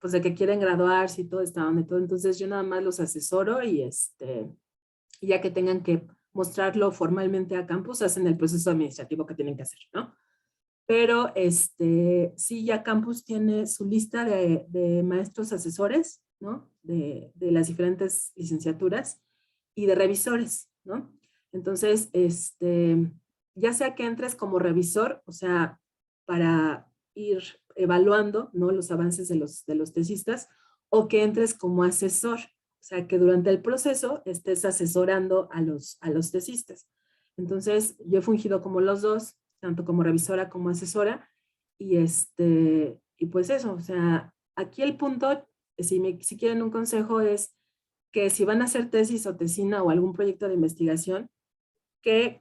pues de que quieren graduarse y todo esta onda y todo, entonces yo nada más los asesoro y ya que tengan que mostrarlo formalmente a campus, hacen el proceso administrativo que tienen que hacer, ¿no? Pero sí, ya campus tiene su lista de maestros asesores, ¿no? De las diferentes licenciaturas y de revisores, ¿no? Entonces, ya sea que entres como revisor, o sea, para ir evaluando, ¿no? Los avances de los tesistas, o que entres como asesor, o sea, que durante el proceso estés asesorando a los tesistas. Entonces, yo he fungido como los dos, tanto como revisora como asesora, y pues eso, o sea, aquí el punto, si quieren un consejo, es que si van a hacer tesis o tesina o algún proyecto de investigación, que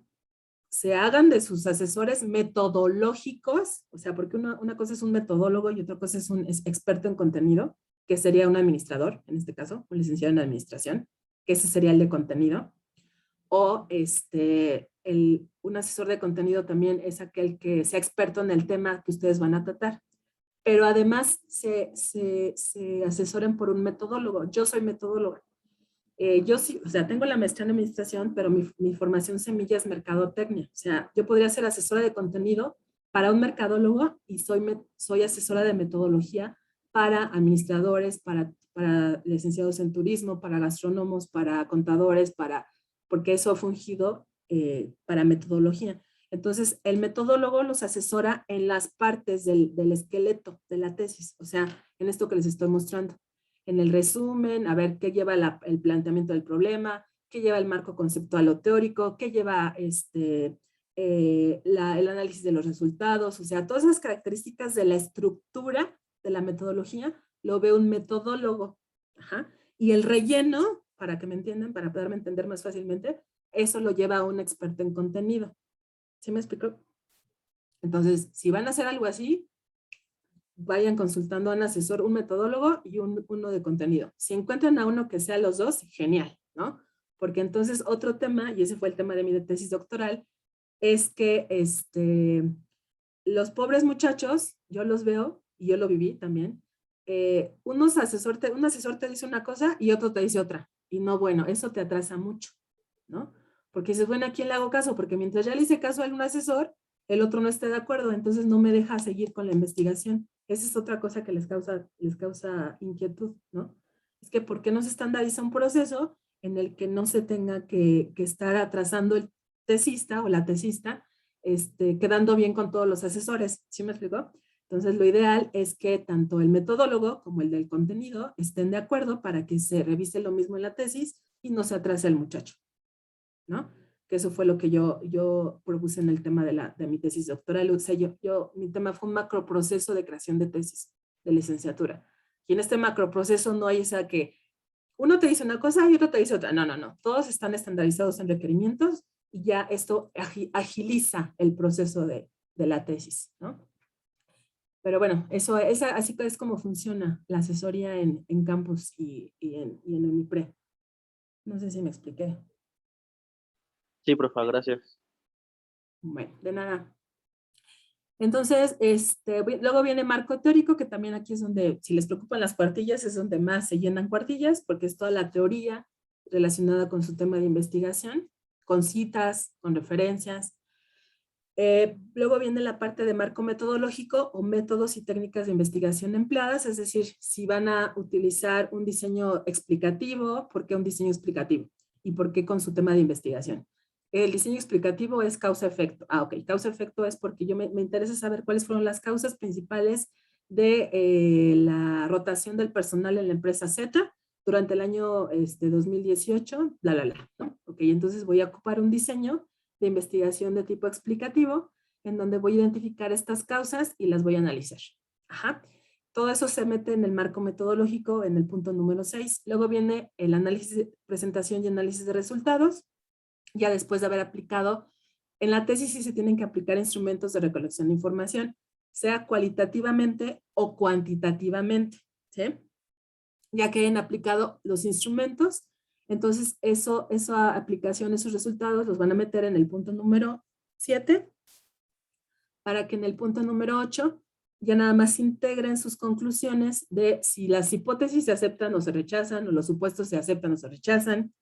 se hagan de sus asesores metodológicos, o sea, porque una cosa es un metodólogo y otra cosa es un experto en contenido, que sería un administrador, en este caso, un licenciado en administración, que ese sería el de contenido, o un asesor de contenido también es aquel que sea experto en el tema que ustedes van a tratar, pero además se asesoren por un metodólogo. Yo soy metodóloga. Yo sí, o sea, tengo la maestría en administración, pero mi formación semilla es mercadotecnia. O sea, yo podría ser asesora de contenido para un mercadólogo y soy asesora de metodología para administradores, para licenciados en turismo, para gastrónomos, para contadores, para porque eso ha fungido para metodología. Entonces, el metodólogo los asesora en las partes del esqueleto de la tesis, o sea, en esto que les estoy mostrando. En el resumen, a ver qué lleva el planteamiento del problema, qué lleva el marco conceptual o teórico, qué lleva el análisis de los resultados, o sea, todas esas características de la estructura de la metodología lo ve un metodólogo. Ajá. Y el relleno, para que me entiendan, para poderme entender más fácilmente, eso lo lleva a un experto en contenido. ¿Sí me explico? Entonces, si van a hacer algo así, vayan consultando a un asesor, un metodólogo y uno de contenido. Si encuentran a uno que sea los dos, genial, ¿no? Porque entonces otro tema, y ese fue el tema de mi tesis doctoral, es que los pobres muchachos, yo los veo, y yo lo viví también, un asesor te dice una cosa y otro te dice otra. Y no, bueno, eso te atrasa mucho, ¿no? Porque dices, bueno, ¿a quién le hago caso? Porque mientras ya le hice caso a un asesor, el otro no esté de acuerdo, entonces no me deja seguir con la investigación. Esa es otra cosa que les causa inquietud, ¿no? Es que ¿por qué no se estandariza un proceso en el que no se tenga que estar atrasando el tesista o la tesista, quedando bien con todos los asesores? ¿Sí me explico? Entonces, lo ideal es que tanto el metodólogo como el del contenido estén de acuerdo para que se revise lo mismo en la tesis y no se atrase el muchacho, ¿no? Que eso fue lo que yo propuse en el tema de mi tesis doctoral. O sea, mi tema fue un macroproceso de creación de tesis de licenciatura. Y en este macroproceso no hay esa que uno te dice una cosa y otro te dice otra. No, no, no. Todos están estandarizados en requerimientos y ya esto agiliza el proceso de la tesis, ¿no? Pero bueno, así es como funciona la asesoría en campus y en Unipre. No sé si me expliqué. Sí, profe, gracias. Bueno, de nada. Entonces, luego viene marco teórico, que también aquí es donde, si les preocupan las cuartillas, es donde más se llenan cuartillas, porque es toda la teoría relacionada con su tema de investigación, con citas, con referencias. Luego viene la parte de marco metodológico o métodos y técnicas de investigación empleadas, es decir, si van a utilizar un diseño explicativo, ¿por qué un diseño explicativo? ¿Y por qué con su tema de investigación? El diseño explicativo es causa-efecto. Ok, causa-efecto es porque me interesa saber cuáles fueron las causas principales de la rotación del personal en la empresa Z durante el año 2018, ¿no? Ok, entonces voy a ocupar un diseño de investigación de tipo explicativo, en donde voy a identificar estas causas y las voy a analizar. Ajá. Todo eso se mete en el marco metodológico en el punto número 6. Luego viene el análisis, presentación y análisis de resultados. Ya después de haber aplicado, en la tesis sí se tienen que aplicar instrumentos de recolección de información, sea cualitativamente o cuantitativamente, ¿sí? Ya que hayan aplicado los instrumentos, entonces esa aplicación, esos resultados los van a meter en el punto número 7, para que en el punto número 8 ya nada más integren sus conclusiones de si las hipótesis se aceptan o se rechazan, o los supuestos se aceptan o se rechazan,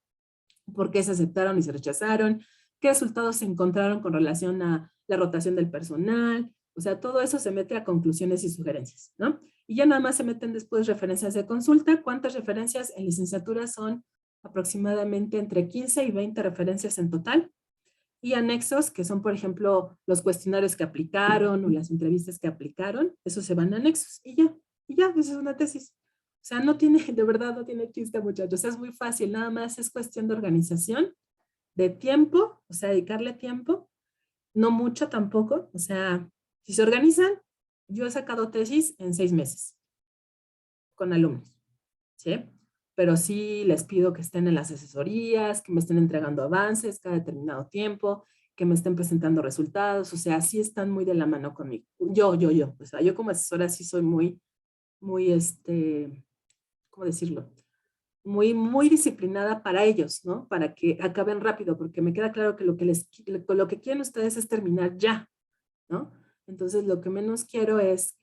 por qué se aceptaron y se rechazaron, qué resultados se encontraron con relación a la rotación del personal, o sea, todo eso se mete a conclusiones y sugerencias, ¿no? Y ya nada más se meten después referencias de consulta. ¿Cuántas referencias en licenciatura? Son aproximadamente entre 15 y 20 referencias en total. Y anexos, que son, por ejemplo, los cuestionarios que aplicaron o las entrevistas que aplicaron, eso se van a anexos. Y ya, esa es una tesis. O sea, de verdad no tiene chiste, muchachos. Es muy fácil, nada más es cuestión de organización, de tiempo, o sea, dedicarle tiempo, no mucho tampoco, o sea, si se organizan, yo he sacado tesis en 6 meses con alumnos, ¿sí? Pero sí les pido que estén en las asesorías, que me estén entregando avances cada determinado tiempo, que me estén presentando resultados, o sea, sí están muy de la mano conmigo. Yo, o sea, yo como asesora sí soy muy, ¿cómo decirlo? Muy disciplinada para ellos, ¿no? Para que acaben rápido, porque me queda claro que lo que quieren ustedes es terminar ya, ¿no? Entonces, lo que menos quiero es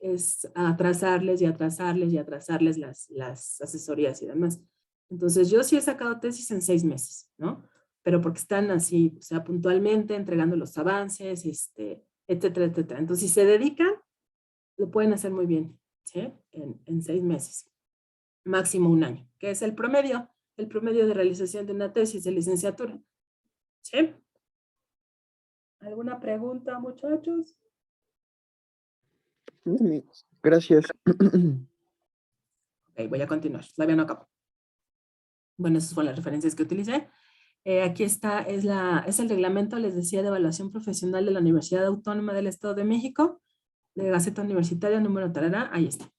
atrasarles las asesorías y demás. Entonces, yo sí he sacado tesis en 6 meses, ¿no? Pero porque están así, o sea, puntualmente entregando los avances, etcétera, etcétera. Entonces, si se dedican, lo pueden hacer muy bien, ¿sí? En 6 meses. Máximo 1 año, que es el promedio de realización de una tesis de licenciatura. ¿Sí? ¿Alguna pregunta, muchachos? Gracias. Ok, voy a continuar. Todavía no acabo. Bueno, esas fueron las referencias que utilicé. Aquí está, es el reglamento, les decía, de evaluación profesional de la Universidad Autónoma del Estado de México, de Gaceta Universitaria, número tarará, ahí está.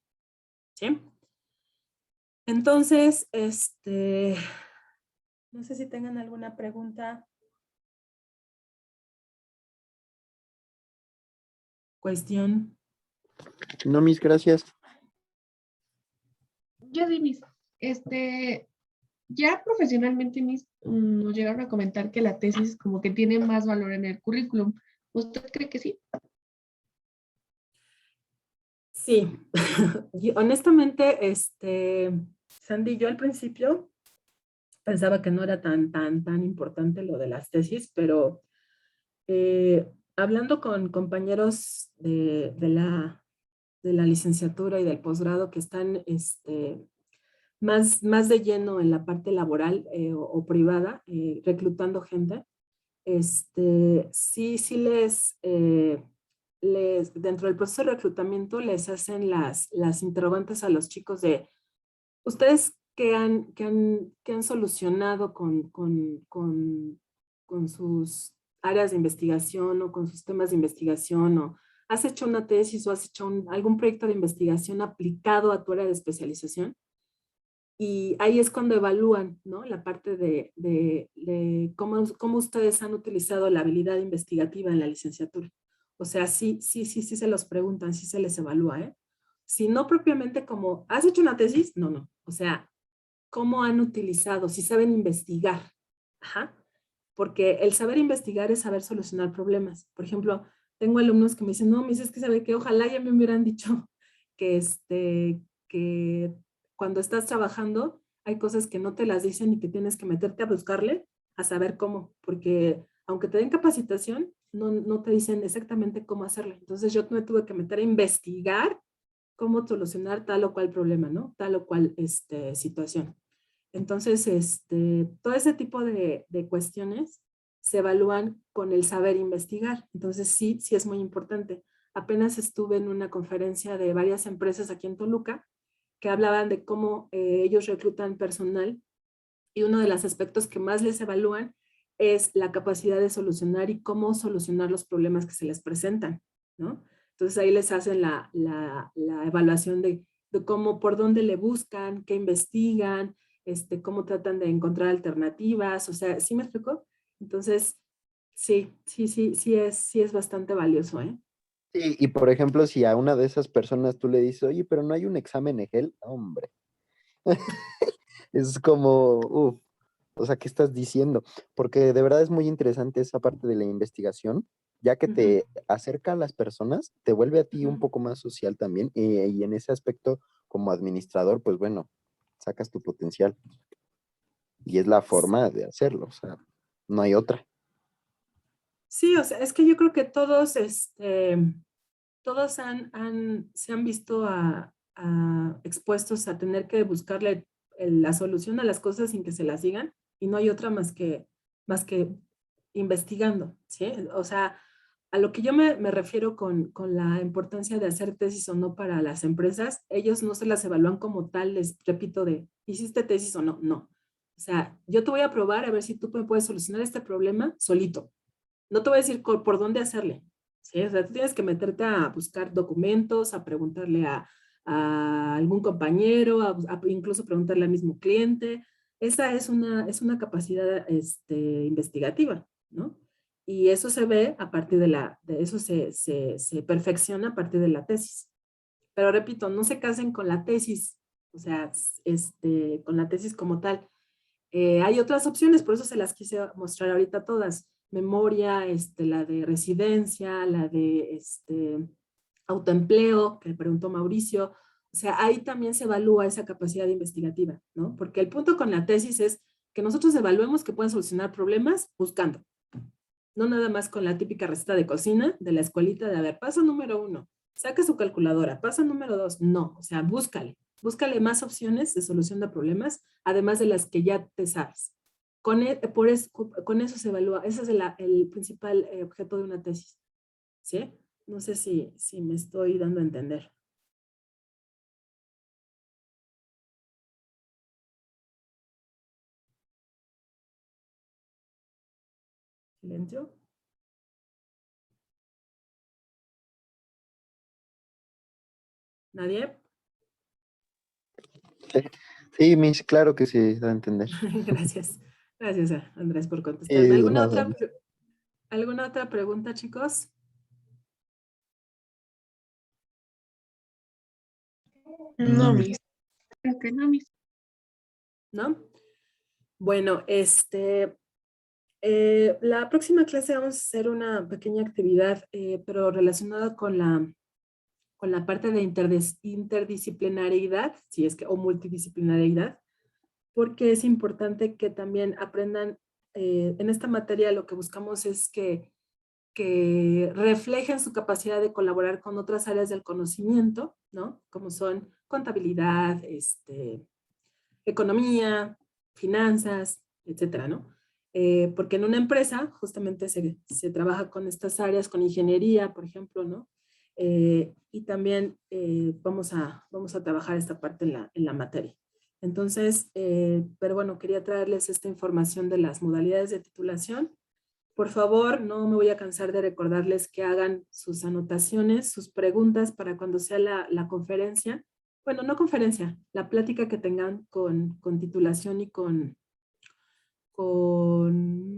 ¿Sí? Entonces, no sé si tengan alguna pregunta. Cuestión. No, mis gracias. Yo sí, ya profesionalmente nos llegaron a comentar que la tesis como que tiene más valor en el currículum. ¿Usted cree que sí? Sí, y honestamente, Sandy, yo al principio pensaba que no era tan importante lo de las tesis, pero hablando con compañeros de la licenciatura y del posgrado que están más de lleno en la parte laboral o privada, reclutando gente, sí dentro del proceso de reclutamiento les hacen las interrogantes a los chicos de, ¿ustedes qué han solucionado con sus áreas de investigación o con sus temas de investigación? ¿O has hecho una tesis o has hecho algún proyecto de investigación aplicado a tu área de especialización? Y ahí es cuando evalúan, ¿no? La parte de cómo ustedes han utilizado la habilidad investigativa en la licenciatura. O sea, sí se los preguntan, sí se les evalúa, ¿eh? Si no propiamente como, ¿has hecho una tesis? No. O sea, ¿cómo han utilizado? Si saben investigar. Ajá. Porque el saber investigar es saber solucionar problemas. Por ejemplo, tengo alumnos que me dicen, no, me dices que sabe que ojalá ya me hubieran dicho que que cuando estás trabajando hay cosas que no te las dicen y que tienes que meterte a buscarle a saber cómo, porque aunque te den capacitación, no te dicen exactamente cómo hacerlo. Entonces yo me tuve que meter a investigar cómo solucionar tal o cual problema, ¿no? Tal o cual situación. Entonces, todo ese tipo de cuestiones se evalúan con el saber investigar. Entonces, sí es muy importante. Apenas estuve en una conferencia de varias empresas aquí en Toluca que hablaban de cómo ellos reclutan personal y uno de los aspectos que más les evalúan es la capacidad de solucionar y cómo solucionar los problemas que se les presentan, ¿no? Entonces ahí les hacen la evaluación de cómo, por dónde le buscan, qué investigan, cómo tratan de encontrar alternativas, o sea, ¿sí me explico? Entonces, sí es bastante valioso, ¿eh? Y por ejemplo, si a una de esas personas tú le dices, oye, pero no hay un examen EGEL, hombre. Es como, o sea, ¿qué estás diciendo? Porque de verdad es muy interesante esa parte de la investigación, ya que te acerca a las personas, te vuelve a ti un poco más social también, y en ese aspecto, como administrador, pues bueno, sacas tu potencial. Y es la forma de hacerlo, o sea, no hay otra. Sí, o sea, es que yo creo que todos, todos se han visto expuestos a tener que buscarle la solución a las cosas sin que se las digan y no hay otra más que investigando, ¿sí? O sea, a lo que yo me refiero con la importancia de hacer tesis o no para las empresas, ellos no se las evalúan como tal, les repito, de ¿hiciste tesis o no? No. O sea, yo te voy a probar a ver si tú me puedes solucionar este problema solito. No te voy a decir por dónde hacerle, ¿sí? O sea, tú tienes que meterte a buscar documentos, a preguntarle a algún compañero, incluso preguntarle al mismo cliente. Esa es una capacidad investigativa, ¿no? Y eso se ve a partir de eso se perfecciona a partir de la tesis. Pero repito, no se casen con la tesis, o sea, con la tesis como tal. Hay otras opciones, por eso se las quise mostrar ahorita todas. Memoria, la de residencia, la de autoempleo, que preguntó Mauricio. O sea, ahí también se evalúa esa capacidad investigativa, ¿no? Porque el punto con la tesis es que nosotros evaluemos que pueden solucionar problemas buscando. No nada más con la típica receta de cocina de la escuelita de, a ver, paso número 1, saca su calculadora, paso número 2, no, o sea, búscale más opciones de solución de problemas, además de las que ya te sabes. con eso se evalúa, ese es el principal objeto de una tesis, ¿sí? No sé si me estoy dando a entender. ¿Silencio? ¿Nadie? Sí, Miss, claro que sí, da a entender. Gracias. Gracias, Andrés, por contestarme. De nada. ¿Alguna otra pregunta, chicos? No, Miss. Creo que no, Miss. ¿No? Bueno, la próxima clase vamos a hacer una pequeña actividad, pero relacionada con la parte de interdisciplinariedad, si es que, o multidisciplinariedad, porque es importante que también aprendan, en esta materia lo que buscamos es que reflejen su capacidad de colaborar con otras áreas del conocimiento, ¿no? Como son contabilidad, economía, finanzas, etcétera, ¿no? Porque en una empresa justamente se trabaja con estas áreas, con ingeniería, por ejemplo, ¿no? Y también vamos a trabajar esta parte en la materia. Entonces, pero bueno, quería traerles esta información de las modalidades de titulación. Por favor, no me voy a cansar de recordarles que hagan sus anotaciones, sus preguntas para cuando sea la conferencia. Bueno, no conferencia, la plática que tengan con titulación y con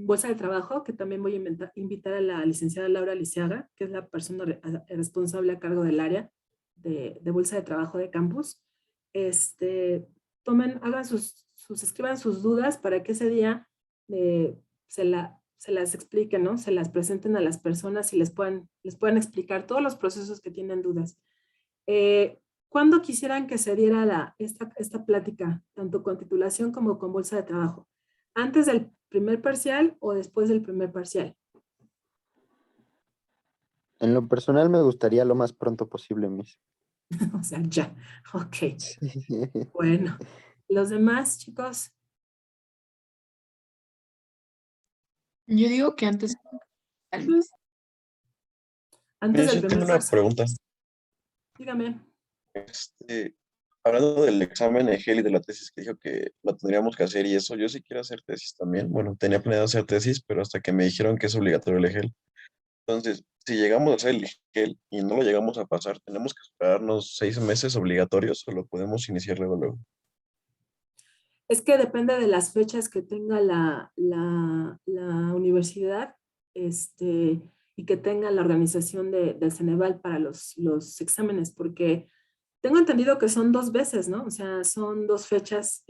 bolsa de trabajo, que también voy a invitar a la licenciada Laura Lisiaga, que es la persona responsable a cargo del área de bolsa de trabajo de campus. Hagan escriban sus dudas para que ese día se las expliquen, ¿no? Se las presenten a las personas y les puedan explicar todos los procesos que tienen dudas. ¿Cuándo quisieran que se diera esta plática, tanto con titulación como con bolsa de trabajo? ¿Antes del primer parcial o después del primer parcial? En lo personal me gustaría lo más pronto posible, Miss. O sea, ya. Ok. Sí. Bueno. ¿Los demás, chicos? Yo digo que antes, tal vez. Antes Mira, del yo tengo primer una parcial. pregunta. Dígame. Hablando del examen EGEL y de la tesis que dijo que lo tendríamos que hacer y eso, yo sí quiero hacer tesis también. Bueno, tenía planeado hacer tesis, pero hasta que me dijeron que es obligatorio el EGEL. Entonces, si llegamos a hacer el EGEL y no lo llegamos a pasar, ¿tenemos que esperarnos 6 meses obligatorios o lo podemos iniciar luego, luego? Es que depende de las fechas que tenga la universidad y que tenga la organización del Ceneval para los exámenes, porque tengo entendido que son 2 veces, ¿no? O sea, son 2 fechas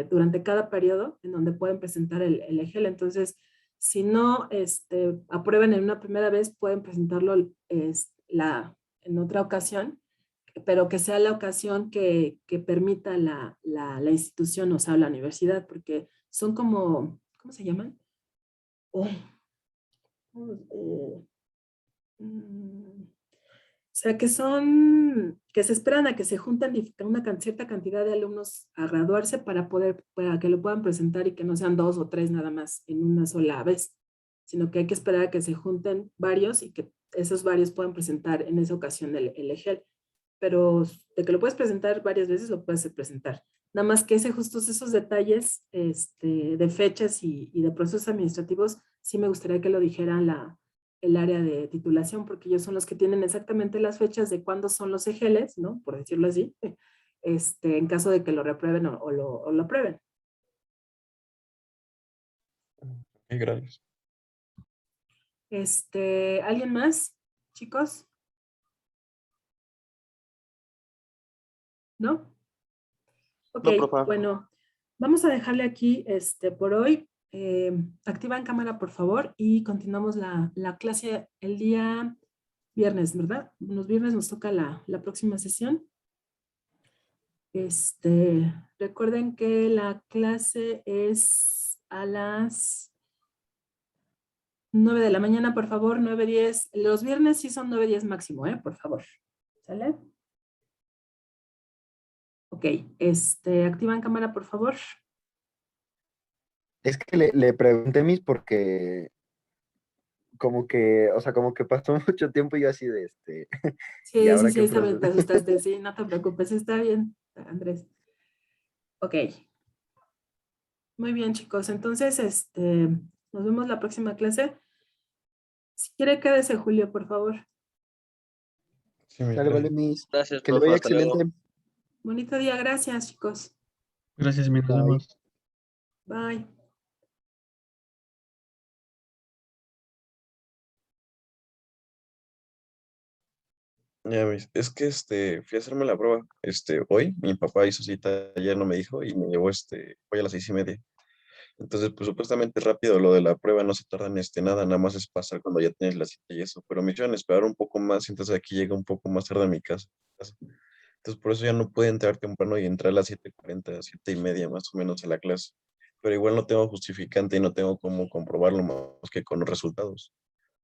durante cada periodo en donde pueden presentar el EGEL. Entonces, si no aprueban en una primera vez, pueden presentarlo en otra ocasión, pero que sea la ocasión que permita la institución, o sea, la universidad, porque son como, ¿cómo se llaman? Oh, o sea, que se esperan a que se junten una cierta cantidad de alumnos a graduarse para que lo puedan presentar y que no sean 2 o 3 nada más en una sola vez, sino que hay que esperar a que se junten varios y que esos varios puedan presentar en esa ocasión el EGEL. Pero de que lo puedes presentar varias veces, lo puedes presentar. Nada más que justos esos detalles de fechas y de procesos administrativos, sí me gustaría que lo dijera el área de titulación, porque ellos son los que tienen exactamente las fechas de cuándo son los EGELs, ¿no? Por decirlo así, en caso de que lo reprueben o lo aprueben. Gracias. ¿Alguien más, chicos? ¿No? Ok, No, profa. bueno, vamos a dejarle aquí por hoy. Activa en cámara, por favor, y continuamos la clase el día viernes, ¿verdad? Los viernes nos toca la próxima sesión. Recuerden que la clase es a las 9 de la mañana, por favor, 9:10. Los viernes sí son 9:10 máximo, por favor. ¿Sale? Ok, activa en cámara, por favor. Es que le pregunté mis porque como que, o sea, como que pasó mucho tiempo y yo así de ¿y Sí, sí, ahora sí, qué esta vez te procede? asustaste, sí, no te preocupes, está bien, Andrés. Ok, muy bien, chicos. Entonces, nos vemos la próxima clase. Si quiere, quédese, Julio, por favor. Sí, mis Sale, vale, gracias. mis. Gracias, Que le profe. vaya Hasta luego. excelente. Bonito día, gracias, chicos. Gracias, mis, nos Bye. vemos. Bye. Ya, es que fui a hacerme la prueba hoy. Mi papá hizo cita, ayer no me dijo y me llevó hoy a las 6:30. Entonces, pues supuestamente rápido lo de la prueba no se tarda en nada más es pasar cuando ya tienes la cita y eso. Pero me hicieron esperar un poco más, entonces aquí llega un poco más tarde a mi casa. Entonces, por eso ya no pude entrar temprano y entrar a las 7:40, 7:30 más o menos a la clase. Pero igual no tengo justificante y no tengo cómo comprobarlo más que con los resultados.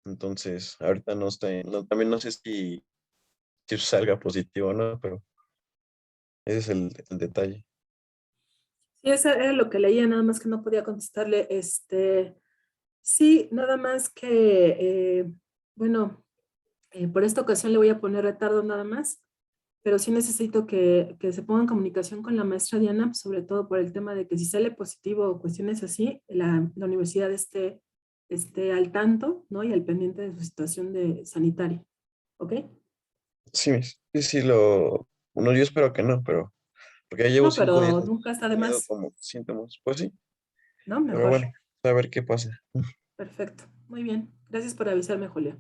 Entonces, ahorita no está, también no sé si salga positivo o no, pero ese es el detalle. Sí, eso era lo que leía, nada más que no podía contestarle. Sí, nada más que, bueno, por esta ocasión le voy a poner retardo nada más, pero sí necesito que se ponga en comunicación con la maestra Diana, sobre todo por el tema de que si sale positivo o cuestiones así, la universidad esté al tanto, ¿no? Y al pendiente de su situación sanitaria. ¿Ok? Sí, sí, sí, bueno, yo espero que no, pero porque ya llevo No, 5 días pero así, nunca está de tenido más, como síntomas, pues sí, ¿no? pero Mejor. bueno, a ver qué pasa. Perfecto. Muy bien. Gracias por avisarme, Julio.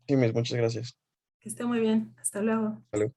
Sí, muchas gracias. Que esté muy bien. Hasta luego. Hasta luego.